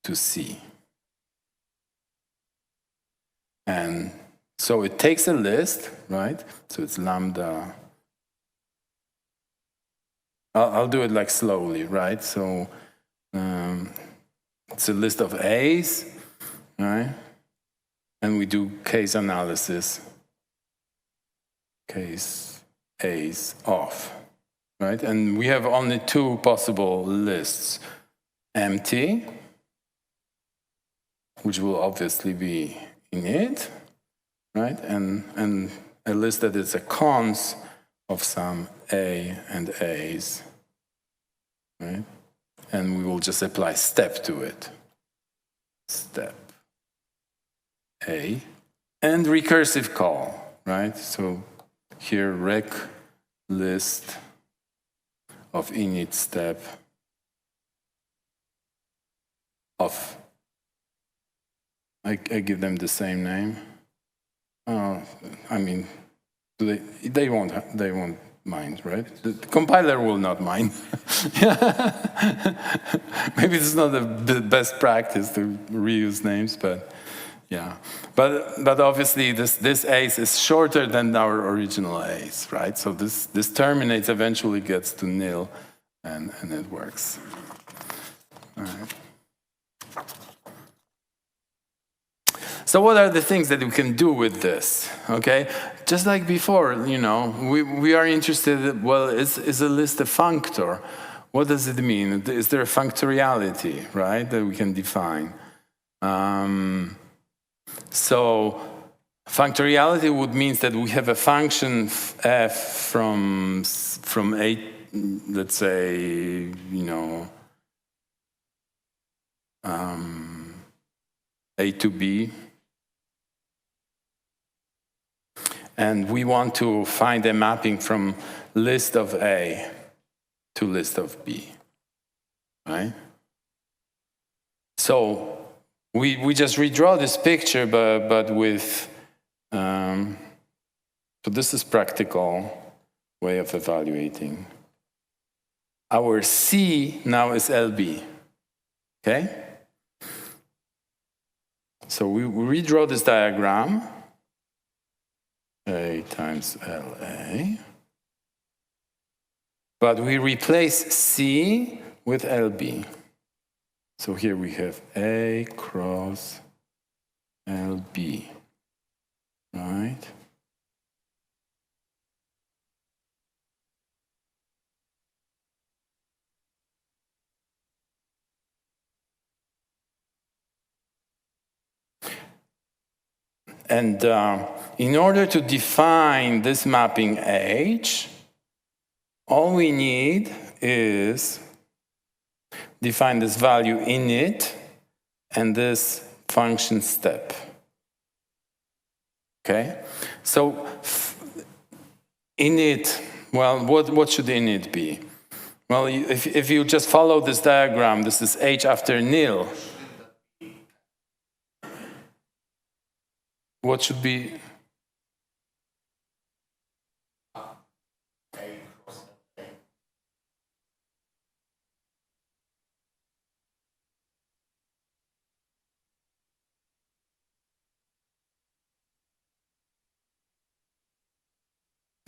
to C. And so it takes a list, right? So it's lambda. I'll do it like slowly, right? So it's a list of A's, right? And we do case analysis. Case A's off, right? And we have only two possible lists. Empty, which will obviously be init, right? And a list that is a cons of some A and A's, right? And we will just apply step to it. Step A. And recursive call, right? So here rec list of init step of, I give them the same name. I mean, they won't mind, right? The compiler will not mind. Maybe it's not the best practice to reuse names, but Yeah, but obviously this ace is shorter than our original ace, right? So this terminates, eventually gets to nil, and it works. All right. So what are the things that we can do with this? Okay, just like before, you know, we are interested. Well, is a list a functor? What does it mean? Is there a functoriality, right, that we can define? So functoriality would mean that we have a function f from a, let's say, you know, a to b, and we want to find a mapping from list of A to list of B, right? So we just redraw this picture, but with, so this is practical way of evaluating. Our C now is LB, okay? So we redraw this diagram, A times LA, but we replace C with LB. So here we have A cross LB, right? And in order to define this mapping H, all we need is define this value init and this function step. Okay? So init, well, what should init be? Well, if you just follow this diagram, this is H after nil. What should be?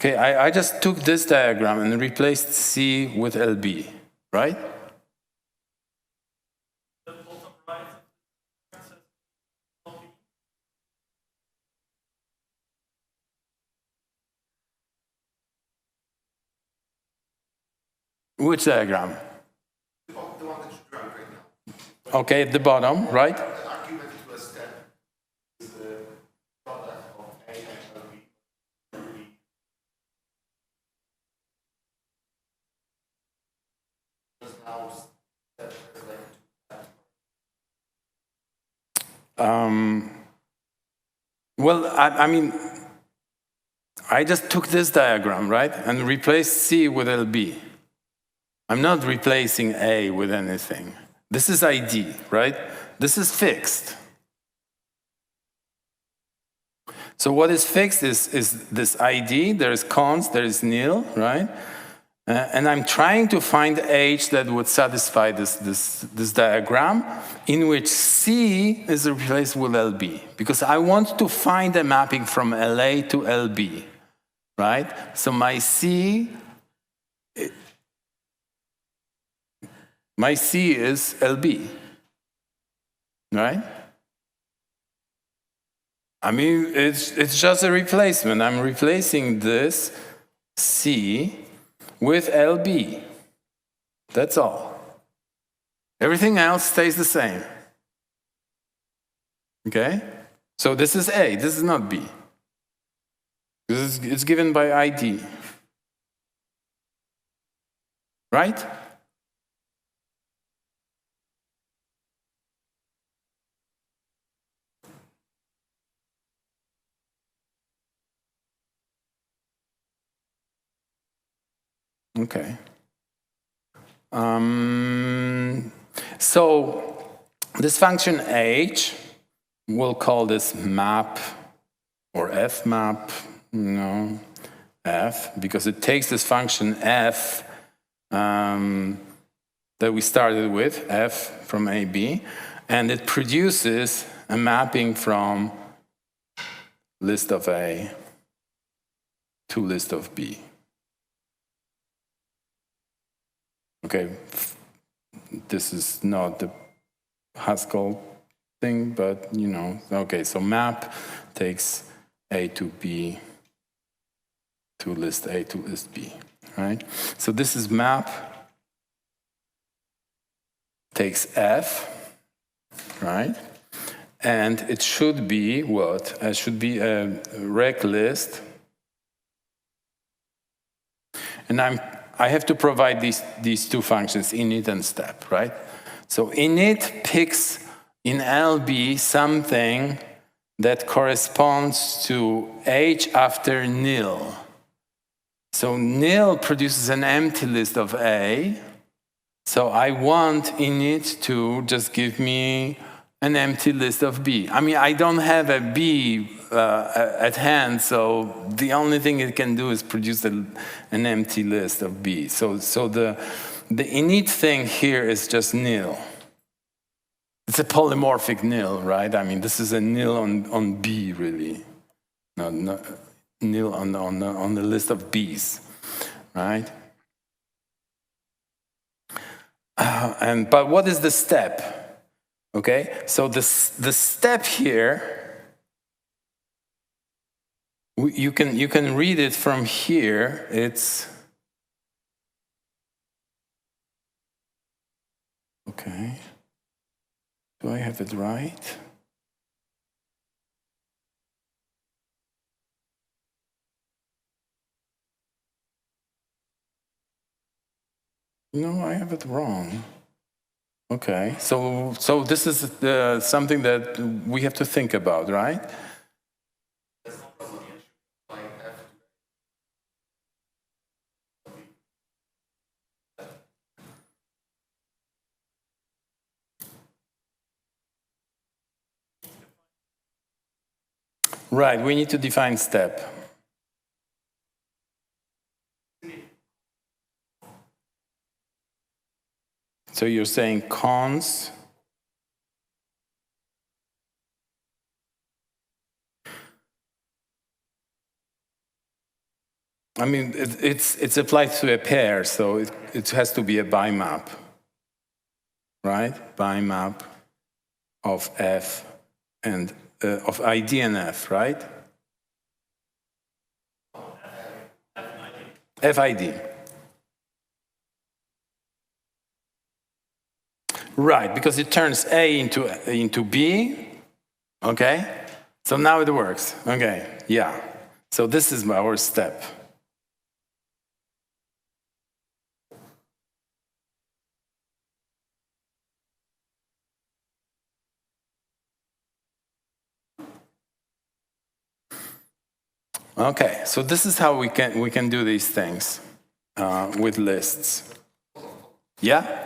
Okay, I just took this diagram and replaced C with LB, right? The bottom right says LB. Which diagram? The one that you drew right now. Okay, at the bottom, right? The argument to a step is the product of A and LB. Just now step is like Well, I mean, I just took this diagram, right? And replaced C with LB. I'm not replacing A with anything. This is ID, right? This is fixed. So what is fixed is this ID, there is const, there is nil, right? And I'm trying to find H that would satisfy this diagram in which C is replaced with LB, because I want to find a mapping from LA to LB, right? So my C is LB, right? I mean, it's just a replacement. I'm replacing this C with LB. That's all. Everything else stays the same. Okay? So this is A, this is not B. It's given by ID. Right? Okay. So this function H, we'll call this map or f map, f, because it takes this function f that we started with, f from AB, and it produces a mapping from list of A to list of B. Okay, this is not the Haskell thing, but you know, okay, so map takes A to B to list A to list B, right? So this is map takes F, right? And it should be what? It should be a rec list. And I have to provide these two functions, init and step, right? So init picks in LB something that corresponds to H after nil. So nil produces an empty list of A. So I want init to just give me an empty list of B. I mean, I don't have a B at hand, so the only thing it can do is produce an empty list of B. So the init thing here is just nil. It's a polymorphic nil, right? I mean, this is a nil on B, really. Not nil on the list of B's, right? But what is the step? Okay, so the step here, you can read it from here. It's okay. Do I have it right? No, I have it wrong. Okay, so this is something that we have to think about, right? Right, we need to define step. So you're saying cons I mean, it's applied to a pair, so it has to be a bimap, right? Bimap of F and of ID and F, right? FID. Right, because it turns A into B, okay? So now it works, okay, yeah. So this is our step. Okay, so this is how we can do these things with lists. Yeah?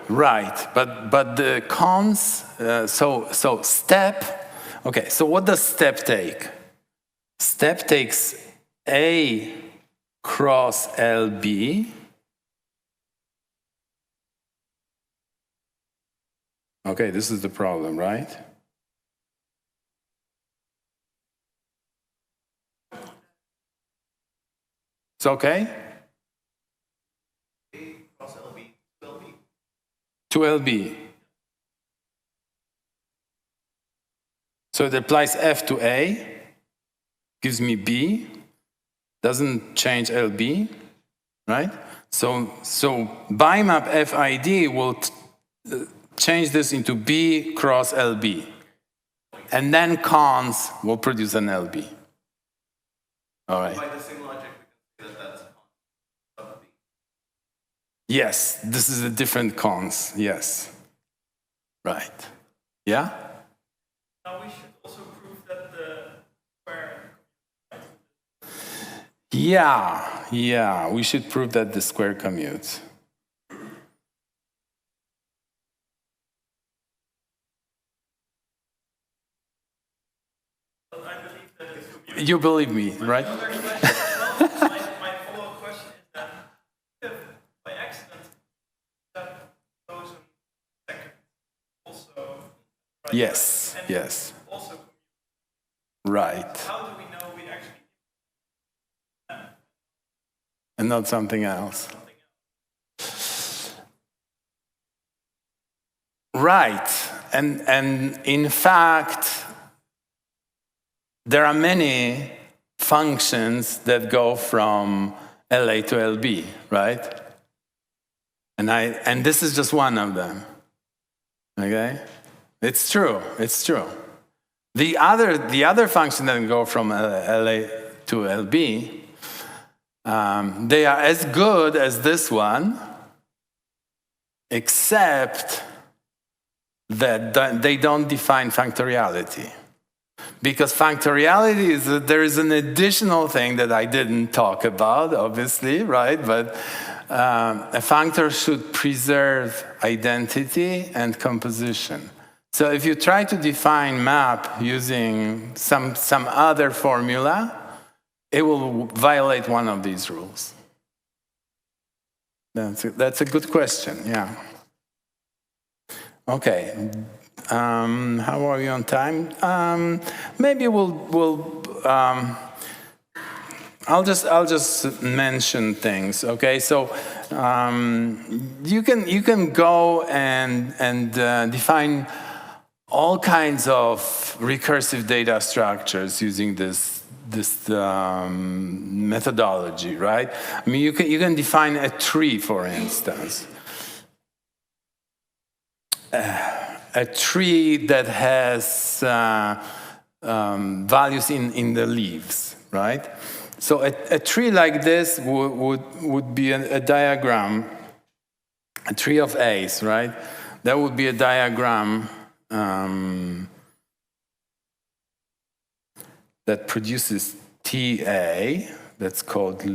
Right, but the cons, so step, okay, so what does step take? Step takes A cross LB. Okay, this is the problem, right? It's okay? A cross LB to LB. To LB. So it applies F to A, gives me B, doesn't change LB, right? So bimap FID will change this into B cross LB. And then cons will produce an LB. All right. By the same logic, we can say that that's of B. Yes, this is a different cons, yes. Right. Yeah? Now we should also prove that the square. Yeah, we should prove that the square commutes. But I believe that it could be You believe me, right? Another question. Well, my follow-up question is that if by accident that goes in second also, right? Yes, And yes, also, right. how do we know we actually And not something else. something else? Right. And in fact, there are many functions that go from LA to LB, right? And this is just one of them. Okay? It's true. It's true. The other function that go from LA to LB, they are as good as this one, except that they don't define functoriality. Because functoriality is that there is an additional thing that I didn't talk about, obviously, right? But a functor should preserve identity and composition. So if you try to define map using some other formula, it will violate one of these rules. That's a good question, yeah. Okay. How are we on time? Maybe I'll just mention things. Okay, so you can go and define all kinds of recursive data structures using this methodology, right? I mean, you can define a tree, for instance. A tree that has values in the leaves, right? So a tree like this would be a diagram, a tree of A's, right? That would be a diagram that produces TA, that's called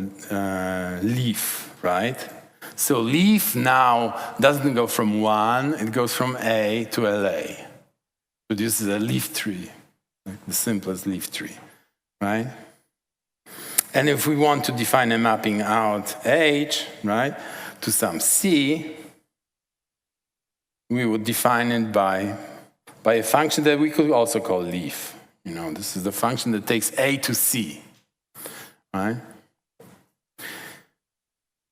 leaf, right? So leaf now doesn't go from 1, it goes from A to LA. Produces a leaf tree, like the simplest leaf tree, right? And if we want to define a mapping out H, right, to some C, we would define it by a function that we could also call leaf. You know, this is the function that takes A to C, right?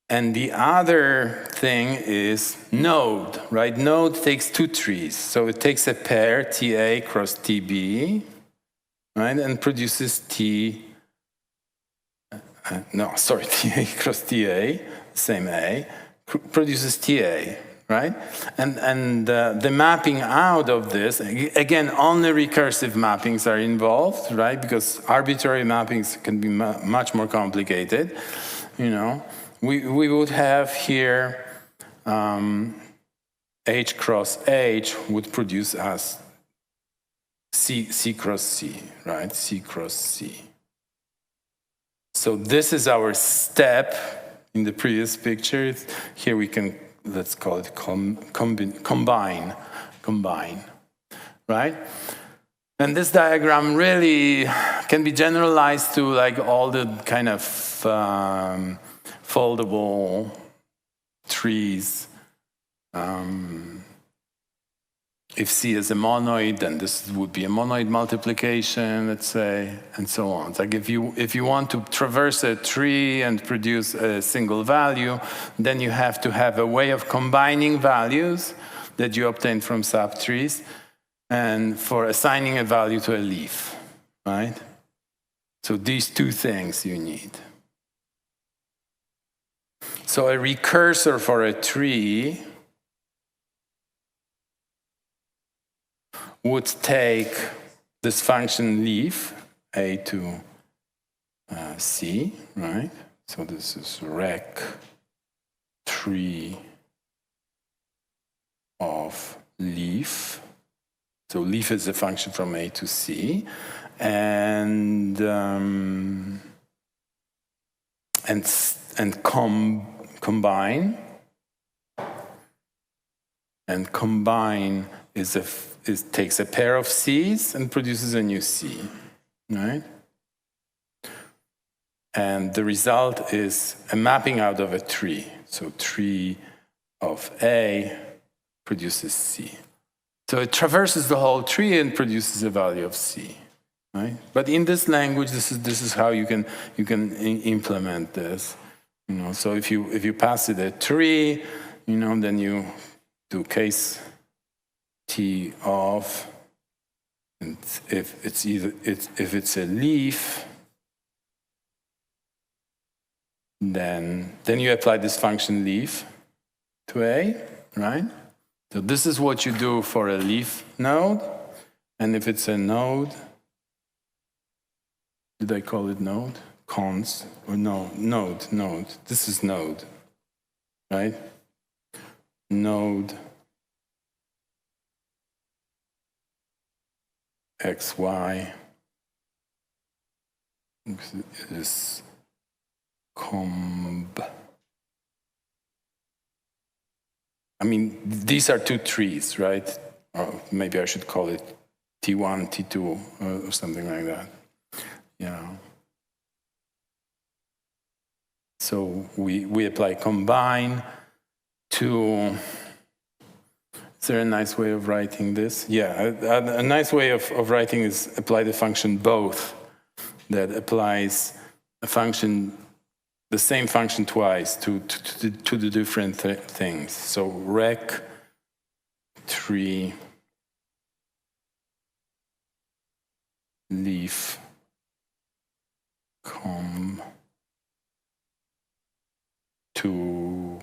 And the other thing is node, right? Node takes two trees. So it takes a pair, TA cross TB, right? And produces TA cross TA, same A, produces TA, right? And the mapping out of this, again, only recursive mappings are involved, right? Because arbitrary mappings can be much more complicated, you know. We would have here H cross H would produce us C cross C, right? C cross C. So this is our step in the previous picture. Here we can, let's call it combine, right? And this diagram really can be generalized to like all the kind of foldable trees. If C is a monoid, then this would be a monoid multiplication, let's say, and so on. It's like if you want to traverse a tree and produce a single value, then you have to have a way of combining values that you obtain from subtrees, and for assigning a value to a leaf, right? So these two things you need. So a recursor for a tree would take this function leaf, A to C, right? So this is rec tree of leaf. So leaf is a function from A to C, and combine. And combine takes a pair of C's and produces a new C, right? And the result is a mapping out of a tree. So tree of A produces C. So it traverses the whole tree and produces a value of C. Right? But in this language, this is how you can implement this. So if you pass it a tree, then you do case T of, and if it's a leaf, then you apply this function leaf to A, right? So this is what you do for a leaf node, and if it's a node, did I call it node? Cons, or no, node. This is node, right? Node XY is comb. I mean, these are two trees, right? Or maybe I should call it T1, T2, or something like that. Yeah. So we apply combine to. Is there a nice way of writing this? Yeah, a nice way of writing is apply the function both, that applies a function, the same function twice to the different things. So rec tree leaf comb to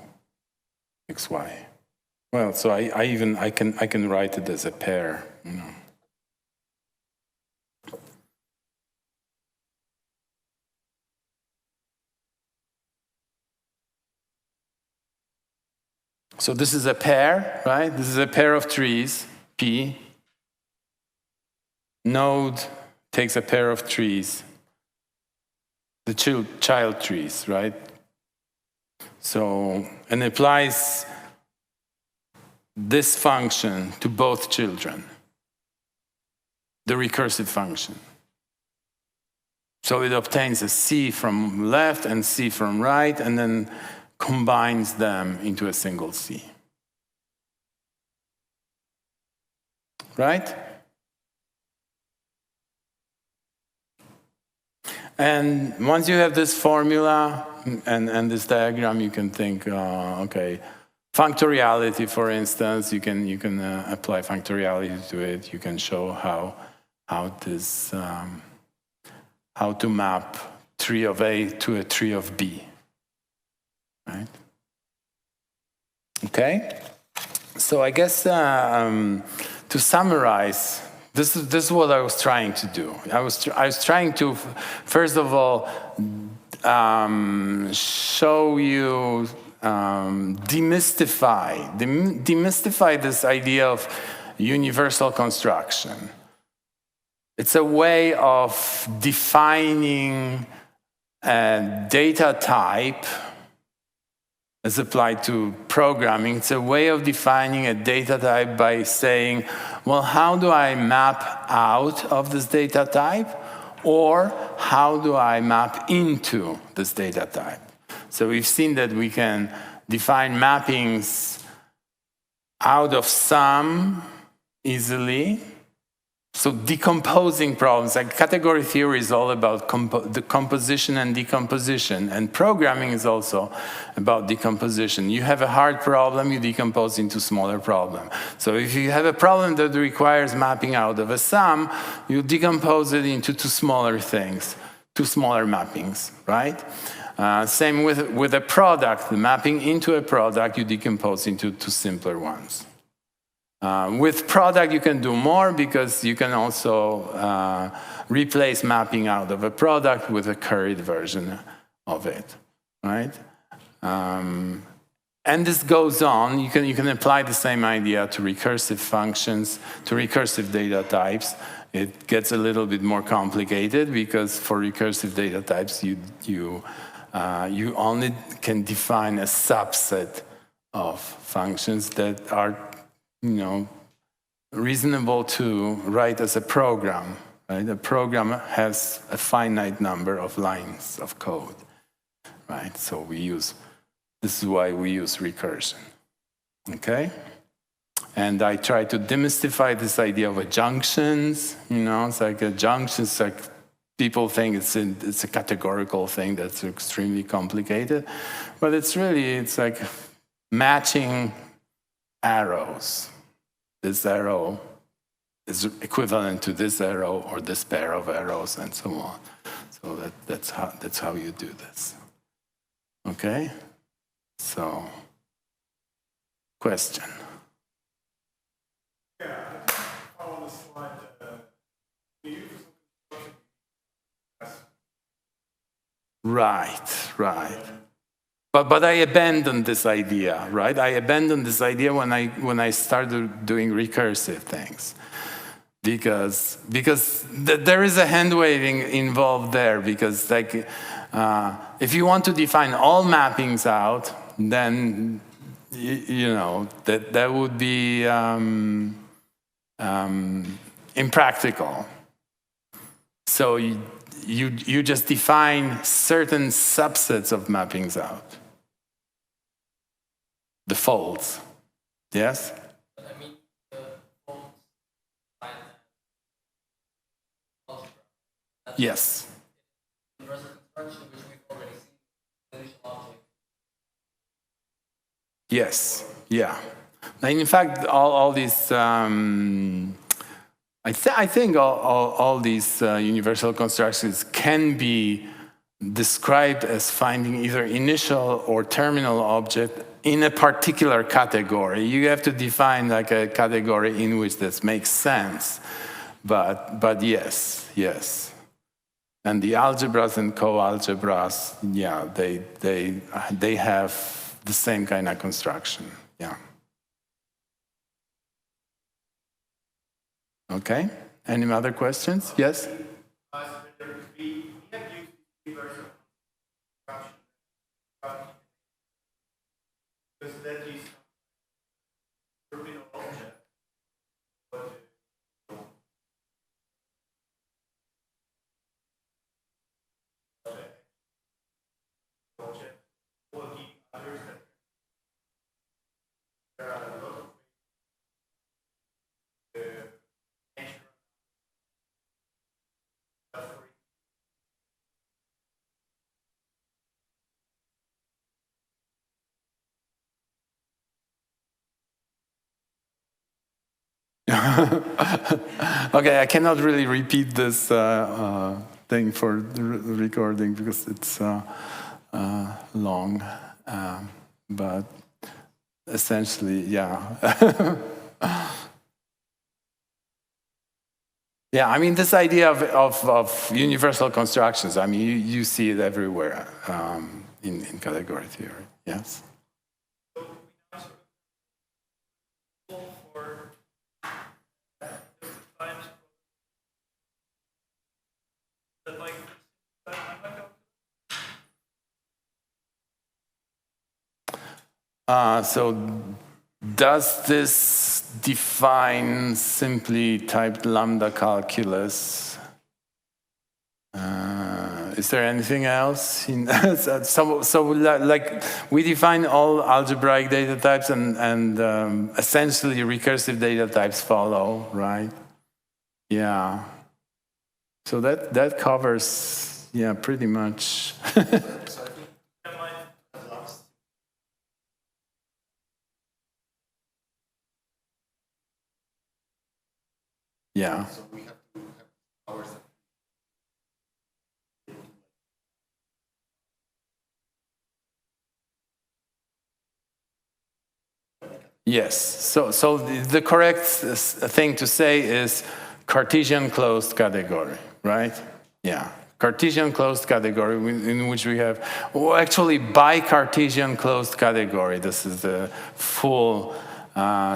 xy. Well, so I can write it as a pair, So this is a pair, right? This is a pair of trees, P. Node takes a pair of trees, the child trees, right? So, and applies this function to both children, the recursive function. So it obtains a C from left and C from right, and then combines them into a single C. Right? And once you have this formula and this diagram, you can think, okay, functoriality, for instance, you can apply functoriality to it. You can show how to map tree of A to a tree of B. Right? Okay. So I guess to summarize, this is what I was trying to do. I was trying to first of all show you. Demystify this idea of universal construction. It's a way of defining a data type as applied to programming. It's a way of defining a data type by saying, well, how do I map out of this data type? Or how do I map into this data type? So we've seen that we can define mappings out of sum easily. So decomposing problems, like category theory is all about the composition and decomposition, and programming is also about decomposition. You have a hard problem, you decompose into smaller problem. So if you have a problem that requires mapping out of a sum, you decompose it into two smaller things, two smaller mappings, right? Same with a product, the mapping into a product, you decompose into two simpler ones. With product, you can do more because you can also replace mapping out of a product with a curried version of it, right? And this goes on. You can apply the same idea to recursive functions, to recursive data types. It gets a little bit more complicated because for recursive data types, you only can define a subset of functions that are, reasonable to write as a program, right? A program has a finite number of lines of code, right? So this is why we use recursion, okay? And I try to demystify this idea of junctions. It's like a junction. It's like people think it's a categorical thing that's extremely complicated, but it's like matching arrows. This arrow is equivalent to this arrow or this pair of arrows, and so on. So that's how you do this. Okay. So, question. On the slide, the universal construction. Right. But I abandoned this idea, right? I abandoned this idea when I started doing recursive things, because there is a hand waving involved there. Because if you want to define all mappings out, then that would be impractical. So you just define certain subsets of mappings out. The folds. Yes? But I mean, the folds define algebra. Yes. Universal construction, which we've already seen, the initial object. Yes. Yeah. And in fact, all these, I think all these universal constructions can be described as finding either initial or terminal object in a particular category. You have to define like a category in which this makes sense. But yes. And the algebras and co-algebras, yeah, they have the same kind of construction. Yeah. Okay. Any other questions? Yes? We have used universal construction. Because that is terminal object. Object or the others that there are a lot of Okay, I cannot really repeat this thing for the recording because it's long, but essentially, yeah. Yeah, I mean, this idea of universal constructions, I mean, you see it everywhere in category theory, yes? So does this define simply typed lambda calculus? Is there anything else? So like we define all algebraic data types and essentially recursive data types follow, right? Yeah. So that covers, yeah, pretty much. Yeah. So we have to have hours. Yes. So the correct thing to say is Cartesian closed category, right? Yeah. Cartesian closed category in which we have, well, actually bi-Cartesian closed category. This is the full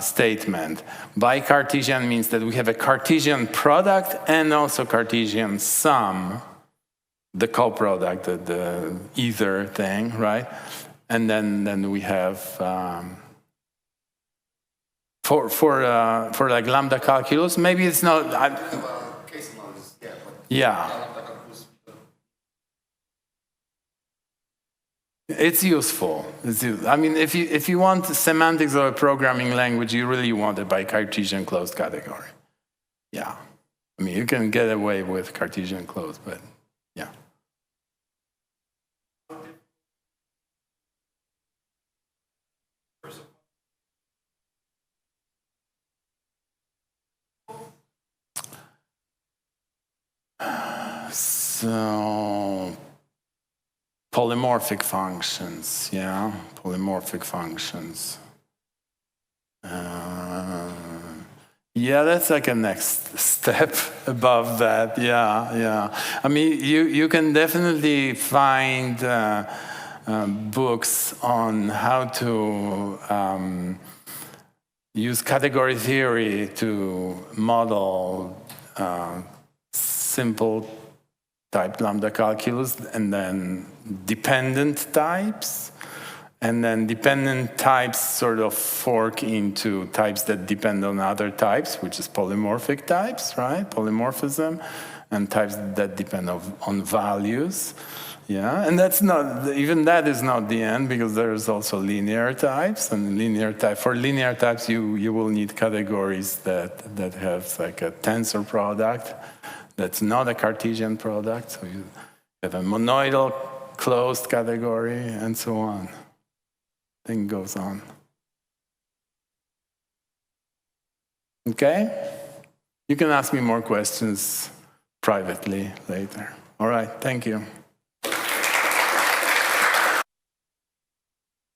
statement. Bi-Cartesian means that we have a Cartesian product and also Cartesian sum, the co-product, the either thing, right? And then we have for like lambda calculus, maybe it's not. Case analysis, yeah. Yeah. It's useful. I mean, if you want semantics of a programming language, you really want it by Cartesian closed category. Yeah. I mean, you can get away with Cartesian closed, but yeah. So polymorphic functions, yeah, polymorphic functions. Yeah, that's like a next step above that. Yeah. I mean, you can definitely find books on how to use category theory to model simple type lambda calculus, and then dependent types. And then dependent types sort of fork into types that depend on other types, which is polymorphic types, right? Polymorphism, and types that depend on values. Yeah, and that's not, even that is not the end, because there's also linear types, and for linear types you will need categories that have like a tensor product that's not a Cartesian product, so you have a monoidal closed category and so on. Thing goes on. Okay? You can ask me more questions privately later. All right, thank you.